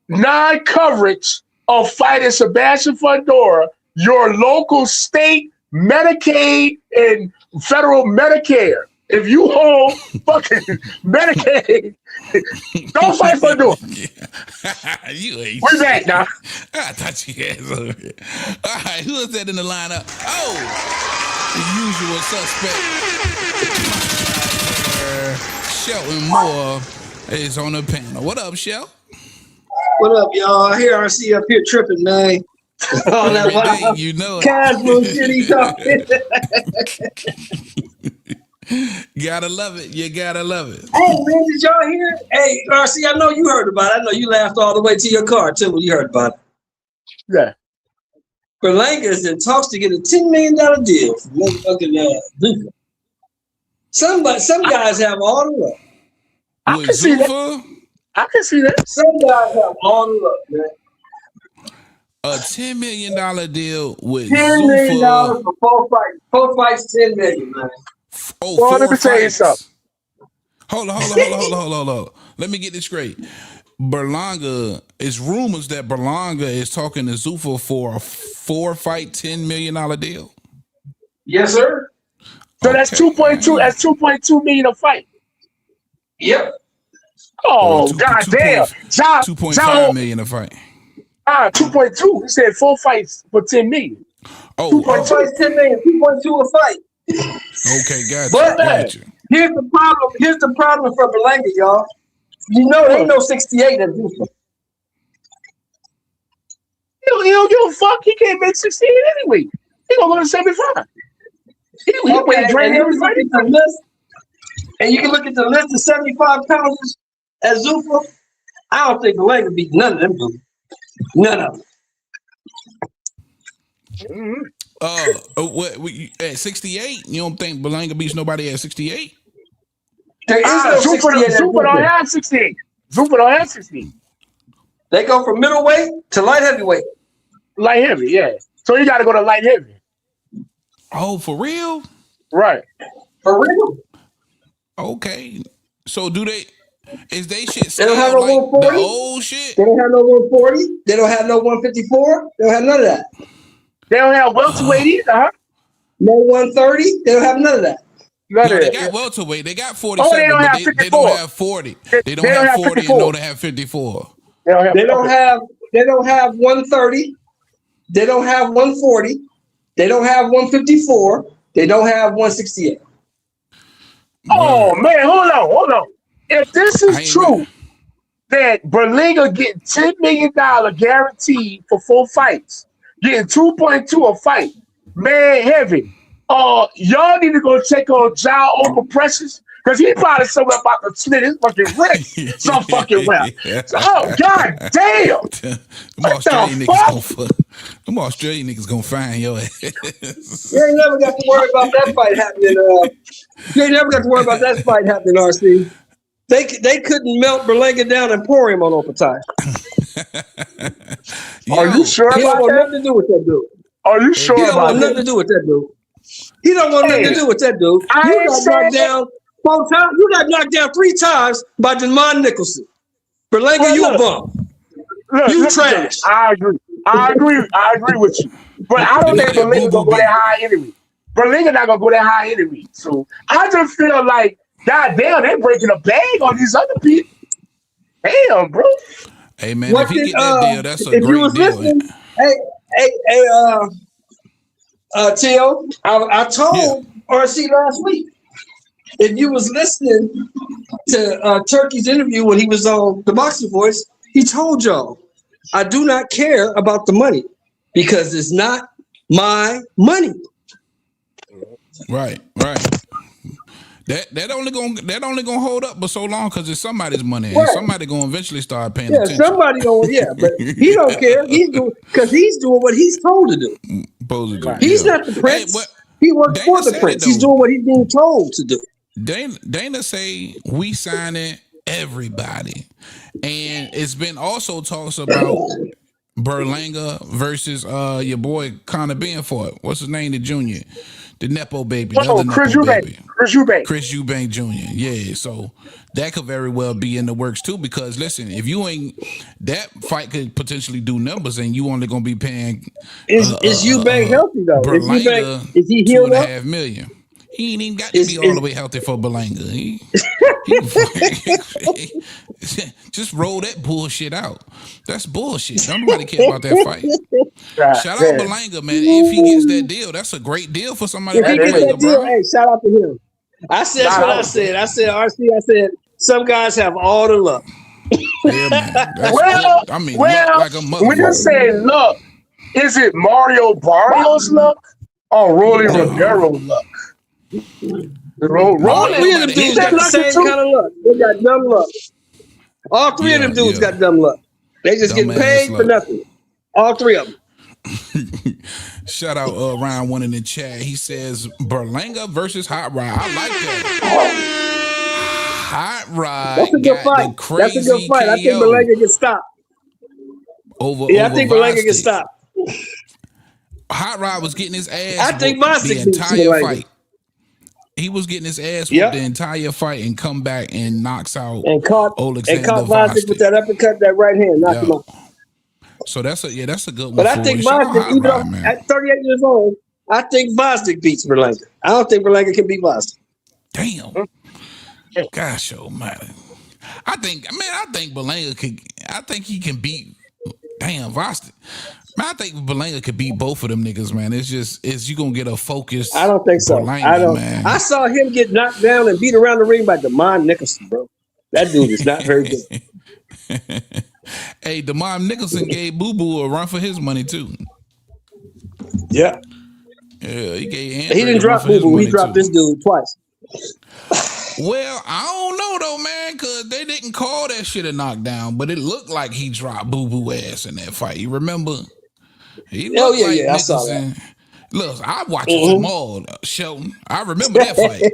S7: non-coverage of fighting Sebastian Fundora, your local state Medicaid and federal Medicare. If you hold fucking Medicaid, don't fight Fundora. We back now.
S6: I thought you guys over here. All right, who is that in the lineup? Oh, the usual suspect. Shelton Moore is on the panel. What up, Shel?
S12: What up, y'all? Here I see up here tripping, man. All that wild,
S6: you know it.
S12: casual shit he talking.
S6: Gotta love it. You gotta love it.
S12: Hey, man, did y'all hear? Hey, RC, I know you heard about it. I know you laughed all the way to your car, too, when you heard about it.
S7: Yeah.
S12: Berlanga is in talks to get a $10 million deal from motherfucking Zuffa. Some guys have all the luck.
S7: I can see that. I can see that.
S12: Some guys have all the luck, man.
S6: A $10 million deal with
S12: $10 million for 4 fights. 4 fights, $10 million, man.
S6: Oh,
S7: well, let me tell you something.
S6: Hold on. Let me get this straight. Berlanga, it's rumors that Berlanga is talking to Zuffa for a 4-fight, $10 million deal.
S12: Yes, sir.
S7: So that's 2.2. That's 2.2 million a fight.
S12: Yep.
S7: Oh, goddamn.
S6: 2.5 million a fight.
S7: 2.2. He said 4 fights for 10 million.
S6: Oh,
S12: 2.2 fights, 10 million. 2.2 a fight.
S6: Okay, gotcha.
S12: But here's the problem. Here's the problem for Berlanga, y'all. You know they know 68 at Zuffa.
S7: He don't give a fuck. He can't make 68 anyway. He gonna go to 75. He went drain everybody.
S12: And you can look at the list of 75 pounders at Zuffa. I don't think Berlanga beat none of them dudes. None of them.
S6: At 68, you don't think Berlanga beats nobody at 68?
S12: There is no 68.
S7: Zuffa don't have 68. Zuffa don't have 68.
S12: They go from middleweight to light heavyweight.
S7: Light heavy, yeah. So you got to go to light heavy.
S6: Oh, for real?
S7: Right.
S12: For real.
S6: Okay. So do they? Is they shit
S12: They don't have
S6: still
S12: no
S6: like
S12: 140.
S6: the old shit?
S12: They don't have no 140. They don't have no 154. They don't have none of that.
S7: They don't have welterweight either, huh?
S12: No 130. They don't have none of that.
S6: No, they got welterweight. They got 47,
S7: Oh, they don't
S6: but
S7: have
S6: they
S7: 54.
S6: don't have 40. They don't have 40 and
S7: 54.
S6: no, they have 54.
S12: They don't have 130. They don't have 140. They don't have 154. They don't have 168.
S7: Oh man, hold on. If this is true, that Berlinger getting $10 million guaranteed for 4 fights, getting 2.2 a fight, man, heavy. Y'all need to go check on Ja Over Precious, because he probably somewhere about to slit his fucking wrist some fucking well. Oh, god damn!
S6: Them Australian niggas gonna find your ass.
S12: You ain't never got to worry about that fight happening. You ain't never got to worry about that fight happening, RC. They couldn't melt Berlanga down and pour him on Opatai.
S7: Are you sure
S12: He don't
S7: about
S12: want
S7: that?
S12: nothing to do with that dude.
S7: Are you sure
S12: He don't
S7: about
S12: want nothing to
S7: that?
S12: do with that dude. He don't want nothing to do with that dude.
S7: I
S12: You
S7: ain't
S12: got
S7: saying
S12: knocked down 4 times. You got knocked down 3 times by Demond Nicholson. Berlanga,
S7: Well,
S12: you a
S7: look.
S12: bum.
S7: Look,
S12: You
S7: listen,
S12: trash.
S7: I agree with you. But I don't think Berlinger gonna go that high anyway. Berlinger not gonna go that high anyway. So I just feel like, goddamn, they breaking a bag on these other people. Damn, bro.
S6: Hey man, if he get that deal, that's a
S12: if you
S6: great
S12: was
S6: deal.
S12: listening, Tio, I told RC last week. If you was listening to Turkey's interview when he was on the Boxing Voice, he told y'all, I do not care about the money because it's not my money.
S6: Right. That only gonna hold up but so long because it's somebody's money and somebody gonna eventually start paying attention.
S12: Somebody gonna but he don't care. He's doing what he's told to do. He's not the prince. He works for the prince. He's doing what he's being told to do.
S6: Dana say we signing everybody, and it's been also talks about Berlanga versus your boy Conor Benford. What's his name? The junior, the Nepo baby. The other
S7: Chris
S6: Nepo
S7: Eubank.
S6: baby.
S7: Chris
S6: Eubank Jr. Yeah, so that could very well be in the works too. Because listen, if you ain't, that fight could potentially do numbers, and you only gonna be paying.
S12: Is Eubank healthy though? Is he healed up?
S6: $2.5 million. He ain't even got to be all the way healthy for Berlanga. He just roll that bullshit out. That's bullshit. Nobody care about that fight. Shout out Berlanga, man. If he gets that deal, that's a great deal for somebody.
S12: If he gets that deal, hey, shout out to him. That's what I said. I said, RC, some guys have all the luck.
S6: Yeah, man.
S7: Well,
S6: luck like a mother.
S7: when you say luck, is it Mario Barrios luck or Rolly Romero's luck?
S12: All 3 of them dudes got the same kind of luck. They got dumb luck. All 3 of them dudes got dumb luck. They just get paid for nothing. All 3 of them.
S6: Shout out Ryan One in the chat. He says Berlanga versus Hot Rod. I like that. Hot Rod.
S12: That's a good fight. That's a good fight. I think Berlanga gets stopped. I think Berlanga gets stopped.
S6: Hot Rod was getting his ass.
S12: I think
S6: the entire fight. He was getting his ass whooped the entire fight and come back and knocks out Alexander
S12: Vostic with that uppercut, that right hand, knocked him out.
S6: So that's a good one.
S12: But I think Vostic, even though at 38 years old, I think Vostic beats Berlanga. I don't think Berlanga can beat Vostic.
S6: Damn. Gosh, oh man. I think Berlanga could. I think he can beat. Damn, Vostic. Man, I think Berlanga could beat both of them niggas, man. It's you gonna get a focus.
S12: I don't think so.
S6: Berlanga, man.
S12: I saw him get knocked down and beat around the ring by Demond Nicholson, bro. That dude is not very good.
S6: Hey, Demond Nicholson gave Boo Boo a run for his money too.
S12: Yeah.
S6: Yeah, he gave.
S12: He didn't drop Boo Boo. He dropped this dude twice.
S6: Well, I don't know though, man, because they didn't call that shit a knockdown, but it looked like he dropped Boo Boo ass in that fight. You remember? He looked like Nicholson.
S12: I saw that.
S6: Look, I watched it from all Shelton. I remember that fight.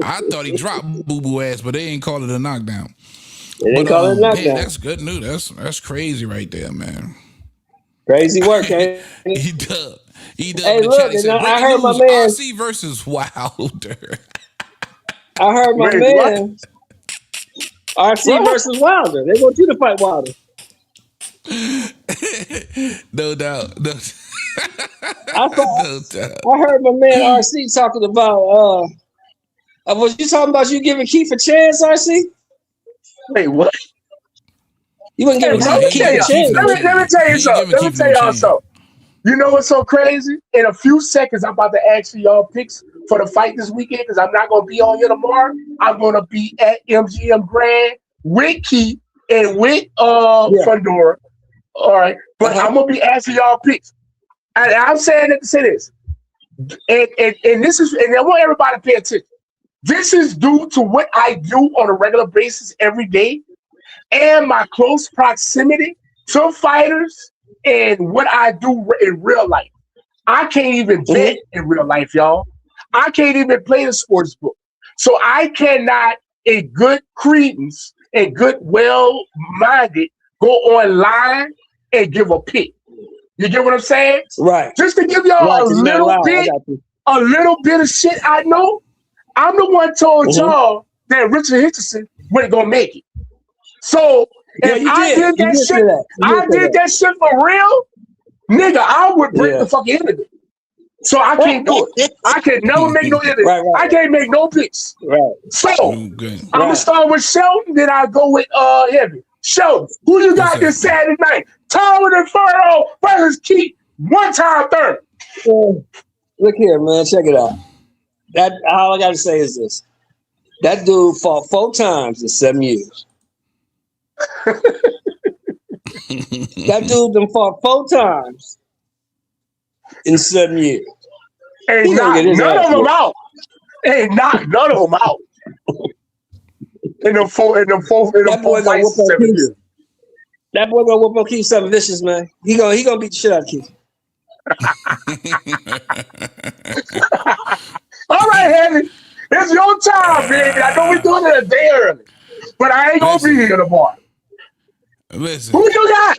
S6: I thought he dropped Boo Boo ass, but they ain't call it a knockdown.
S12: They didn't call it a knockdown.
S6: Man, that's good news. That's crazy right there, man.
S12: Crazy work, ain't it?
S6: He does.
S12: Hey, look, and I heard my man.
S6: RC versus Wilder.
S12: I heard my man. RC versus Wilder. They want you to fight Wilder.
S6: No doubt. No doubt.
S12: I heard my man RC talking about. Was you talking about you giving Keith a chance, RC?
S7: Wait, what?
S12: You wouldn't give Keith a chance.
S7: Let me tell you something. Let me tell y'all something. You know what's so crazy? In a few seconds, I'm about to ask for y'all picks for the fight this weekend because I'm not going to be on here tomorrow. I'm going to be at MGM Grand with Keith and with Fundora. All right. But I'm going to be asking y'all picks. And I'm saying it to say this. And this is, and I want everybody to pay attention. This is due to what I do on a regular basis every day and my close proximity to fighters and what I do in real life. I can't even bet in real life, y'all. I can't even play the sports book. So I cannot, in good credence and good well-minded, go online and give a pick. You get what I'm saying?
S12: Right.
S7: Just to give y'all a little bit of shit I know. I'm the one told y'all that Richard Hitchison wasn't gonna make it. So if I did that shit for real, nigga, I would break the fucking internet. So I can't do it. I can never make no internet. Right. I can't make no picks. Right. So I'm gonna start with Sheldon, then I'll go with Heavy. Sheldon, who you got this Saturday night? Tyler Inferno versus Keith. 1-time third.
S12: Look here, man. Check it out. All I got to say is this. That dude fought 4 times in 7 years. That dude done fought 4 times in 7 years.
S7: Ain't none of them out. Ain't none of them out. In the four fights in 7 years.
S12: That boy gonna whoop on Keith something vicious, man. He gonna beat the shit out of Keith.
S7: All right, Heavy. It's your time, baby. I know we're doing it a day early, but I ain't gonna be here tomorrow.
S6: Listen.
S7: Who you got?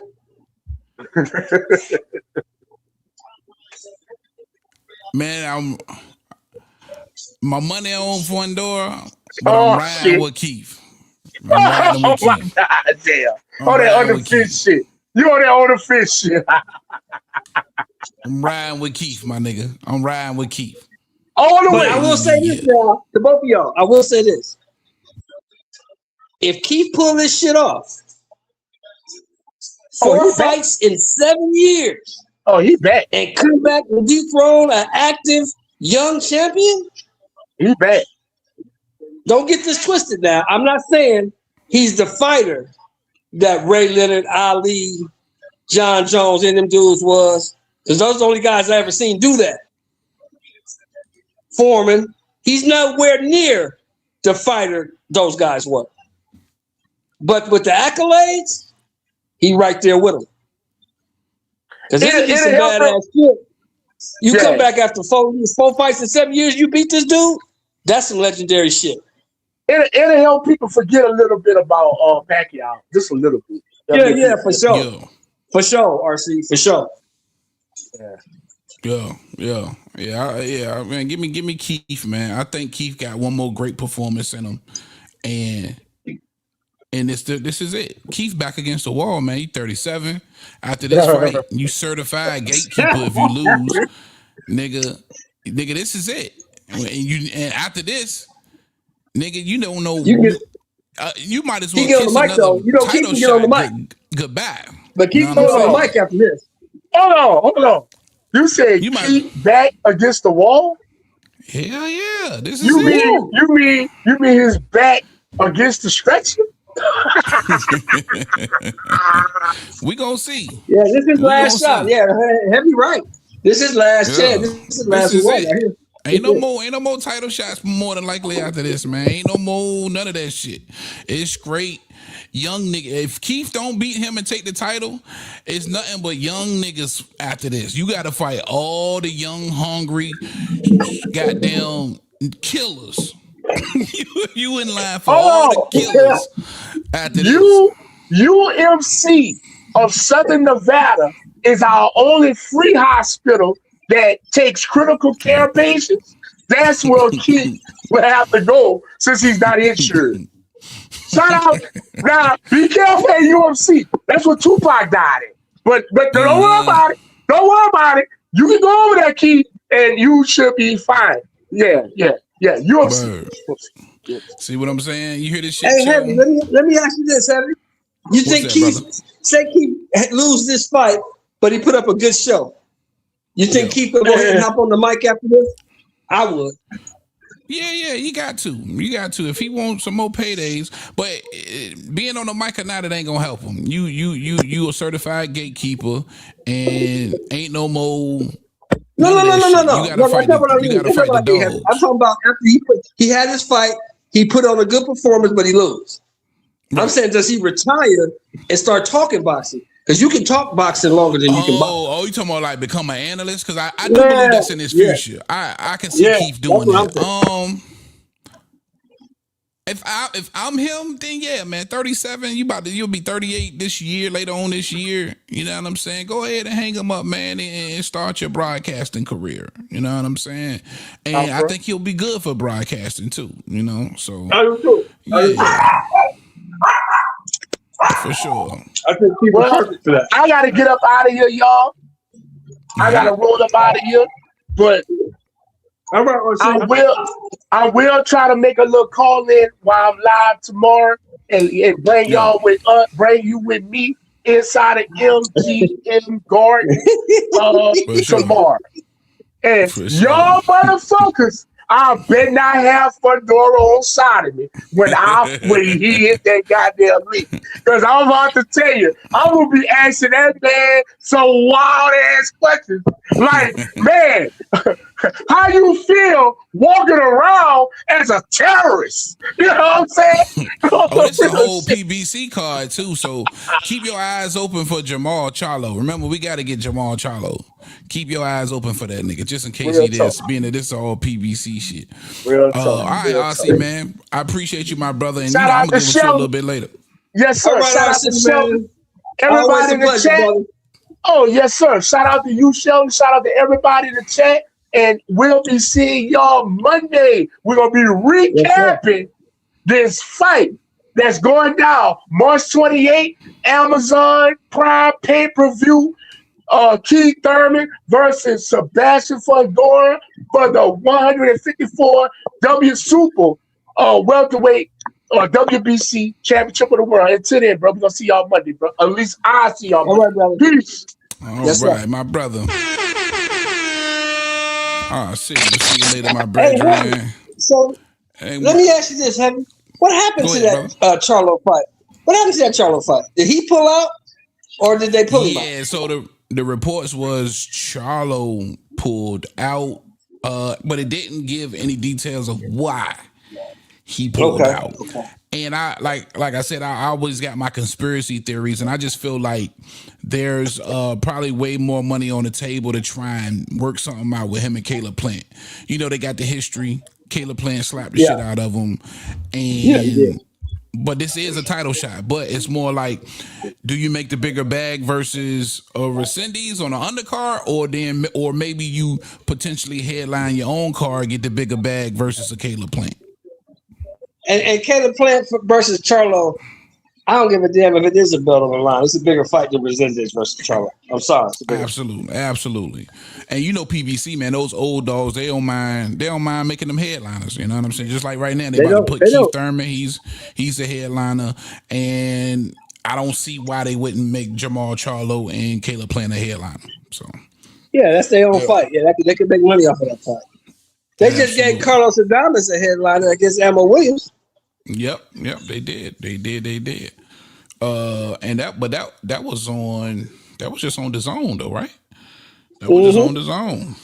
S6: Man, my money on Fundora, but I'm riding with Keith. I'm riding with Keith.
S7: My God, damn. On that other fish shit. You on that other fish shit.
S6: I'm riding with Keith, my nigga. I'm riding with Keith.
S7: All the way.
S12: But I will say this now to both of y'all. I will say this. If Keith pull this shit off, 4 fights in 7 years.
S7: Oh, he back.
S12: And come back and dethrone an active young champion.
S7: He back.
S12: Don't get this twisted now. I'm not saying he's the fighter that Ray Leonard, Ali, John Jones, and them dudes was. Because those are the only guys I ever seen do that. Foreman, he's nowhere near the fighter those guys were. But with the accolades, he right there with them. Because it's some badass shit. You come back after 4 fights in 7 years, you beat this dude, that's some legendary shit.
S7: It'll help people forget a little bit about Pacquiao. Just a little bit.
S12: Yeah, for sure. Yeah. For sure, RC, for sure.
S6: Yeah. Man, give me Keith, man. I think Keith got one more great performance in him, and this is it. Keith back against the wall, man. He 37. After this fight, you certified gatekeeper if you lose, nigga. This is it. And after this, nigga, you don't know. You might as well kiss another title shot. Goodbye.
S12: But keep going on the mic after this.
S7: Hold on. You said Keith back against the wall?
S6: Hell yeah. This is
S7: you mean his back against the stretcher?
S6: We gonna see.
S12: Yeah, this is last shot. Yeah, Heavy right. This is last chance. This is last one right here.
S6: Ain't no more title shots more than likely after this, man. Ain't no more none of that shit. It's great. Young nigga. If Keith don't beat him and take the title, it's nothing but young niggas after this. You gotta fight all the young, hungry, goddamn killers. you in line for all the killers after this.
S7: UMC of Southern Nevada is our only free hospital that takes critical care patients, that's where Keith will have to go since he's not insured. Shout out. Now, be careful at UFC. That's what Tupac died in. But don't worry about it. Don't worry about it. You can go over there, Keith, and you should be fine. Yeah. UFC.
S6: See what I'm saying? You hear this shit?
S12: Hey, Heavy, let me ask you this, Heavy. You think Keith lose this fight, but he put up a good show? You think Keith will go ahead and hop on the mic after this? I would.
S6: Yeah, you got to. If he wants some more paydays, but being on the mic or not, it ain't gonna help him. You a certified gatekeeper, and ain't no more.
S12: No.
S6: You gotta fight the dogs.
S12: I'm talking about after he had his fight, he put on a good performance, but he lose. Right. I'm saying, does he retire and start talking boxing? Because you can talk boxing longer than you can box.
S6: Oh, you talking about like become an analyst? Because I do believe that's in his future. I can see Keith doing that. If I'm him, then yeah, man, 37. You'll be 38 this year, later on this year. You know what I'm saying? Go ahead and hang him up, man, and start your broadcasting career. You know what I'm saying? And I think he'll be good for broadcasting too. You know, so yeah. For sure.
S7: I think people are perfect for that. I gotta get up out of here, y'all. I gotta roll up out of here, but I will try to make a little call in while I'm live tomorrow and bring y'all bring you with me inside of MGM Garden tomorrow. And y'all motherfuckers, I bet not have Fedora on side of me when he hit that goddamn leak. Because I'm about to tell you, I'm gonna be asking that man some wild ass questions. Like, man, how you feel walking around as a terrorist? You know what I'm saying?
S6: It's a whole PBC card too. So keep your eyes open for Jamal Charlo. Remember, we got to get Jamal Charlo. Keep your eyes open for that nigga, just in case he is, being that this is all PBC shit. All right, RC, man. I appreciate you, my brother, and I'm gonna give it to you a little bit later.
S7: Yes, sir. Shout out to Sheldon. Everybody in the chat. Brother. Oh, yes, sir. Shout out to you, Sheldon. Shout out to everybody in the chat. And we'll be seeing y'all Monday. We're gonna be recapping this fight that's going down March 28th, Amazon Prime pay-per-view. Keith Thurman versus Sebastian Fedora for the 154 Super welterweight WBC championship of the world. Until then, bro, we're gonna see y'all Monday, bro. At least I'll see y'all Monday. All right, brother. Peace.
S6: All right, my brother. We'll see you later, my brother.
S12: Man. So let me ask you this, Heavy. What happened to that Charlo fight? What happened to that Charlo fight? Did he pull out or did they pull him out?
S6: Yeah, so the reports was Charlo pulled out, but it didn't give any details of why he pulled out. Okay. And I like I said, I always got my conspiracy theories, and I just feel like there's probably way more money on the table to try and work something out with him and Caleb Plant. You know, they got the history. Caleb Plant slapped the shit out of him, and but this is a title shot. But it's more like, do you make the bigger bag versus Resendiz on the undercard, or maybe you potentially headline your own card, get the bigger bag versus a Caleb Plant.
S12: And Caleb Plant versus Charlo, I don't give a damn if it is a belt on the line. It's a bigger fight than Resendiz versus Charlo. I'm sorry.
S6: Absolutely. And you know PBC, man, those old dogs, they don't mind making them headliners. You know what I'm saying? Just like right now, they about to put Keith Thurman. He's a headliner, and I don't see why they wouldn't make Jamal Charlo and Caleb Plant a headliner. So
S12: yeah, that's their own fight. Yeah, they could make money off of that fight. They just gave Carlos Adames a headliner against Ammo Williams.
S6: Yep, they did. And that was just on the zone though, right? That was just on the zone.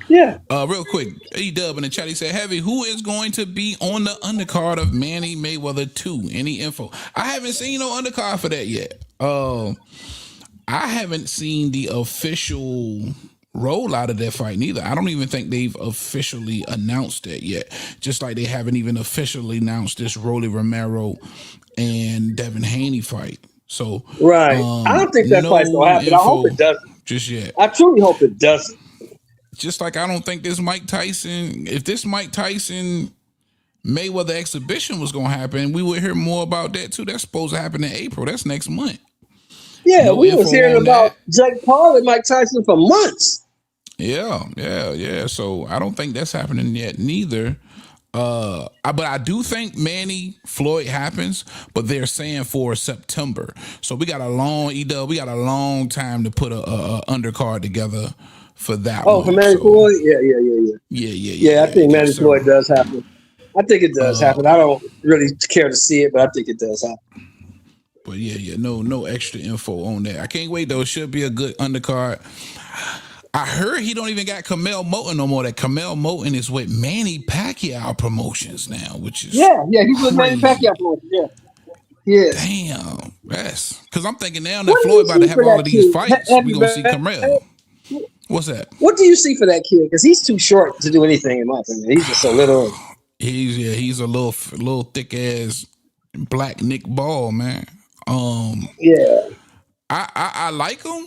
S12: Yeah.
S6: Real quick, E-Dub in the chat, he said, Heavy, who is going to be on the undercard of Manny Mayweather 2? Any info? I haven't seen no undercard for that yet. I haven't seen the official roll out of that fight neither. I don't even think they've officially announced that yet. Just like they haven't even officially announced this Rolly Romero and Devin Haney fight. So
S12: right. I don't think that fight's gonna happen. I hope it doesn't.
S6: Just yet.
S12: I truly hope it doesn't.
S6: just like I don't think this Mike Tyson, if this Mike Tyson Mayweather exhibition was going to happen, we would hear more about that too. That's supposed to happen in April. That's next month.
S12: Yeah,
S6: No
S12: we was
S6: info
S12: hearing
S6: on
S12: about
S6: that.
S12: Jake Paul and Mike Tyson for months.
S6: Yeah. So I don't think that's happening yet neither. But I do think Manny Floyd happens, but they're saying for September. So we got a long time to put a undercard together for that one.
S12: Oh, for Manny Floyd? Yeah.
S6: Yeah.
S12: I think Manny Floyd does happen. I think it does happen. I don't really care to see it, but I think it does happen.
S6: But no extra info on that. I can't wait though. It should be a good undercard. I heard he don't even got Canelo Moulton no more. That Canelo Moulton is with Manny Pacquiao Promotions now, which is
S12: he's with Manny Pacquiao Promotions. Yeah.
S6: Damn, that's because I'm thinking now that Floyd about to have all of these fights, we gonna see Canelo. What's that?
S12: What do you see for that kid? Because he's too short to do anything in my opinion. He's just so little.
S6: He's a little thick ass black Nick Ball, man. I like him.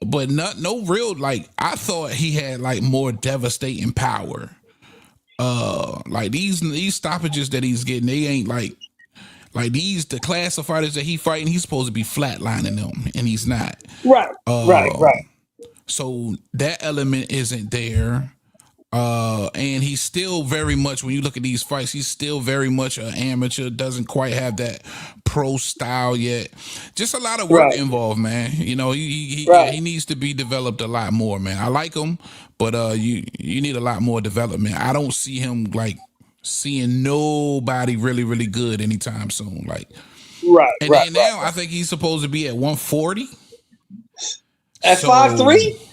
S6: But no real, like, I thought he had like more devastating power. Like these stoppages that he's getting, they ain't like the class of fighters that he fighting, he's supposed to be flatlining them, and he's not.
S12: Right.
S6: So that element isn't there. And he's still very much, when you look at these fights, he's still very much an amateur, doesn't quite have that pro style yet. Just a lot of work involved, man. You know, he needs to be developed a lot more, man. I like him, but you need a lot more development. I don't see him like seeing nobody really, really good anytime soon. Like, then now I think he's supposed to be at 140.
S12: At 5'3"?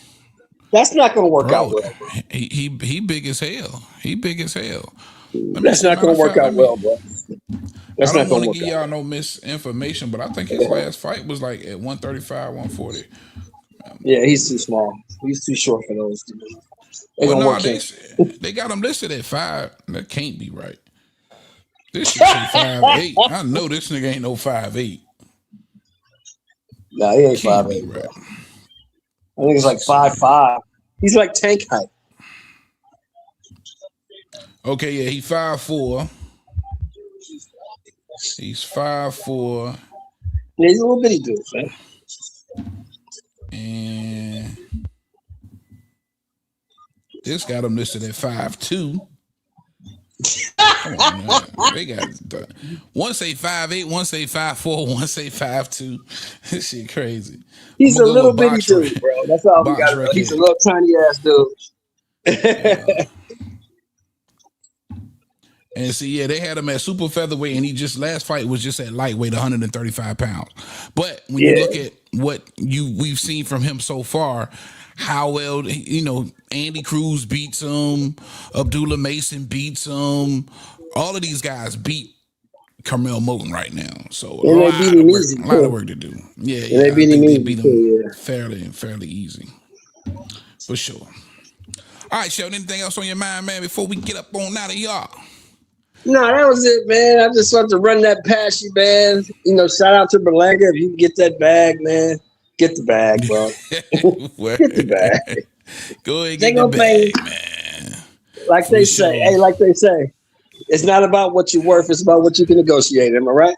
S12: That's not going to work out well.
S6: He big as hell. He big as hell.
S12: That's not going to work out well, bro. That's
S6: I
S12: not
S6: don't want to give y'all no misinformation, but I think his last fight was like at 135, 140.
S12: Yeah, he's too small. He's too short for those.
S6: They got him listed at 5. That can't be right. This should say 5'8". I know this nigga ain't no 5'8".
S12: Nah, he ain't 5'8". Right. I think it's like 5'5". He's like tank height.
S6: Okay, yeah, he's 5'4". He's 5'4".
S12: Yeah, he's a little bitty dude, man.
S6: And this got him listed at 5'2". Come on, man. They got one say 5'8", one say 5'4", one say 5'2". This shit crazy.
S12: He's a little bitty dude, bro. That's all we got. He's a little tiny ass dude.
S6: And see, yeah, they had him at super featherweight, and he just last fight was just at lightweight, 135 pounds. But when you look at what we've seen from him so far, how well, Andy Cruz beats him, Abdullah Mason beats him. All of these guys beat Carmel Moulton right now. So a lot of work to do. Yeah,
S12: they beat him
S6: fairly easy. For sure. All right, Sheldon, anything else on your mind, man, before we get up on out of y'all?
S12: No, that was it, man. I just wanted to run that past you, man. Shout out to Berlanga. If you can get that bag, man, get the bag, bro. Get the bag.
S6: Go ahead, get the bag, man.
S12: Like they say, it's not about what you're worth. It's about what you can negotiate. Am I right?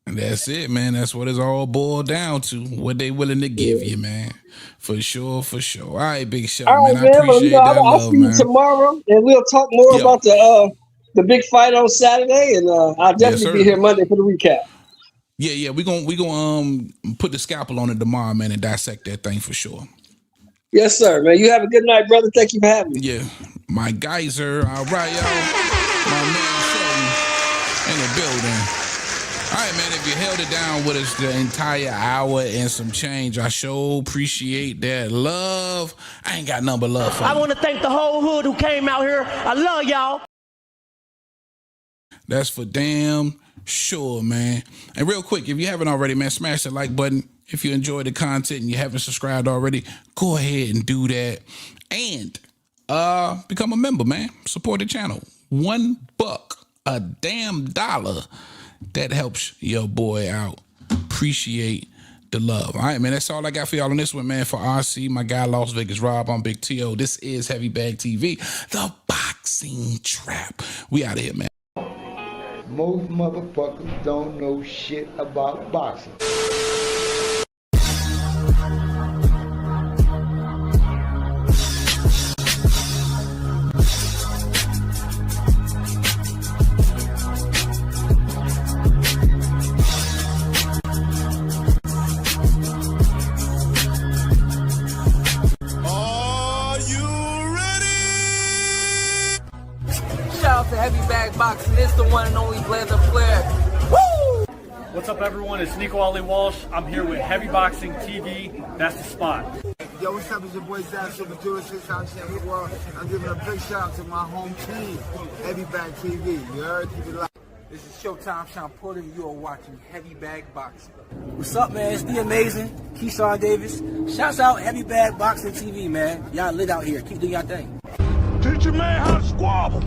S6: That's it, man. That's what it's all boiled down to. What they willing to give you, man. For sure. All right, Big Show, man. I appreciate that love,
S12: I'll see you tomorrow, and we'll talk more about the big fight on Saturday, and I'll definitely be here Monday for the recap.
S6: Yeah. We gonna put the scalpel on it tomorrow, man, and dissect that thing for sure.
S12: Yes, sir, man. You have a good night, brother. Thank you for having me.
S6: Yeah, my geyser. All right, y'all. My man Sheldon in the building. All right, man. If you held it down with us the entire hour and some change, I sure appreciate that love. I ain't got nothing but love for you.
S13: I want to thank the whole hood who came out here. I love y'all.
S6: That's for damn sure, man. And real quick, if you haven't already, man, smash the like button. If you enjoyed the content and you haven't subscribed already, go ahead and do that. And become a member, man. Support the channel. $1, a damn dollar. That helps your boy out. Appreciate the the love. All right, man, that's all I got for y'all on this one, man. For RC, my guy Las Vegas Rob, I'm Big T.O. This is Heavy Bag TV, the boxing trap. We out of here, man.
S3: Most motherfuckers don't know shit about boxing.
S1: Shout out to Heavy Bag Boxing. It's the one and only Blazer Flair. Woo!
S2: What's up, everyone? It's Nico Ali Walsh. I'm here with Heavy Boxing TV. That's the spot.
S3: Yo, what's up? It's your boy Zach, Super Duo, 6-time champion world. I'm giving a big shout out to my home team, Heavy Bag TV. You heard? Keep it live.
S1: This is Showtime Sean Porter, and you are watching Heavy Bag Boxing. What's up, man? It's the amazing Keyshawn Davis. Shouts out Heavy Bag Boxing TV, man. Y'all lit out here. Keep doing y'all thing.
S4: Teach your man how to squabble.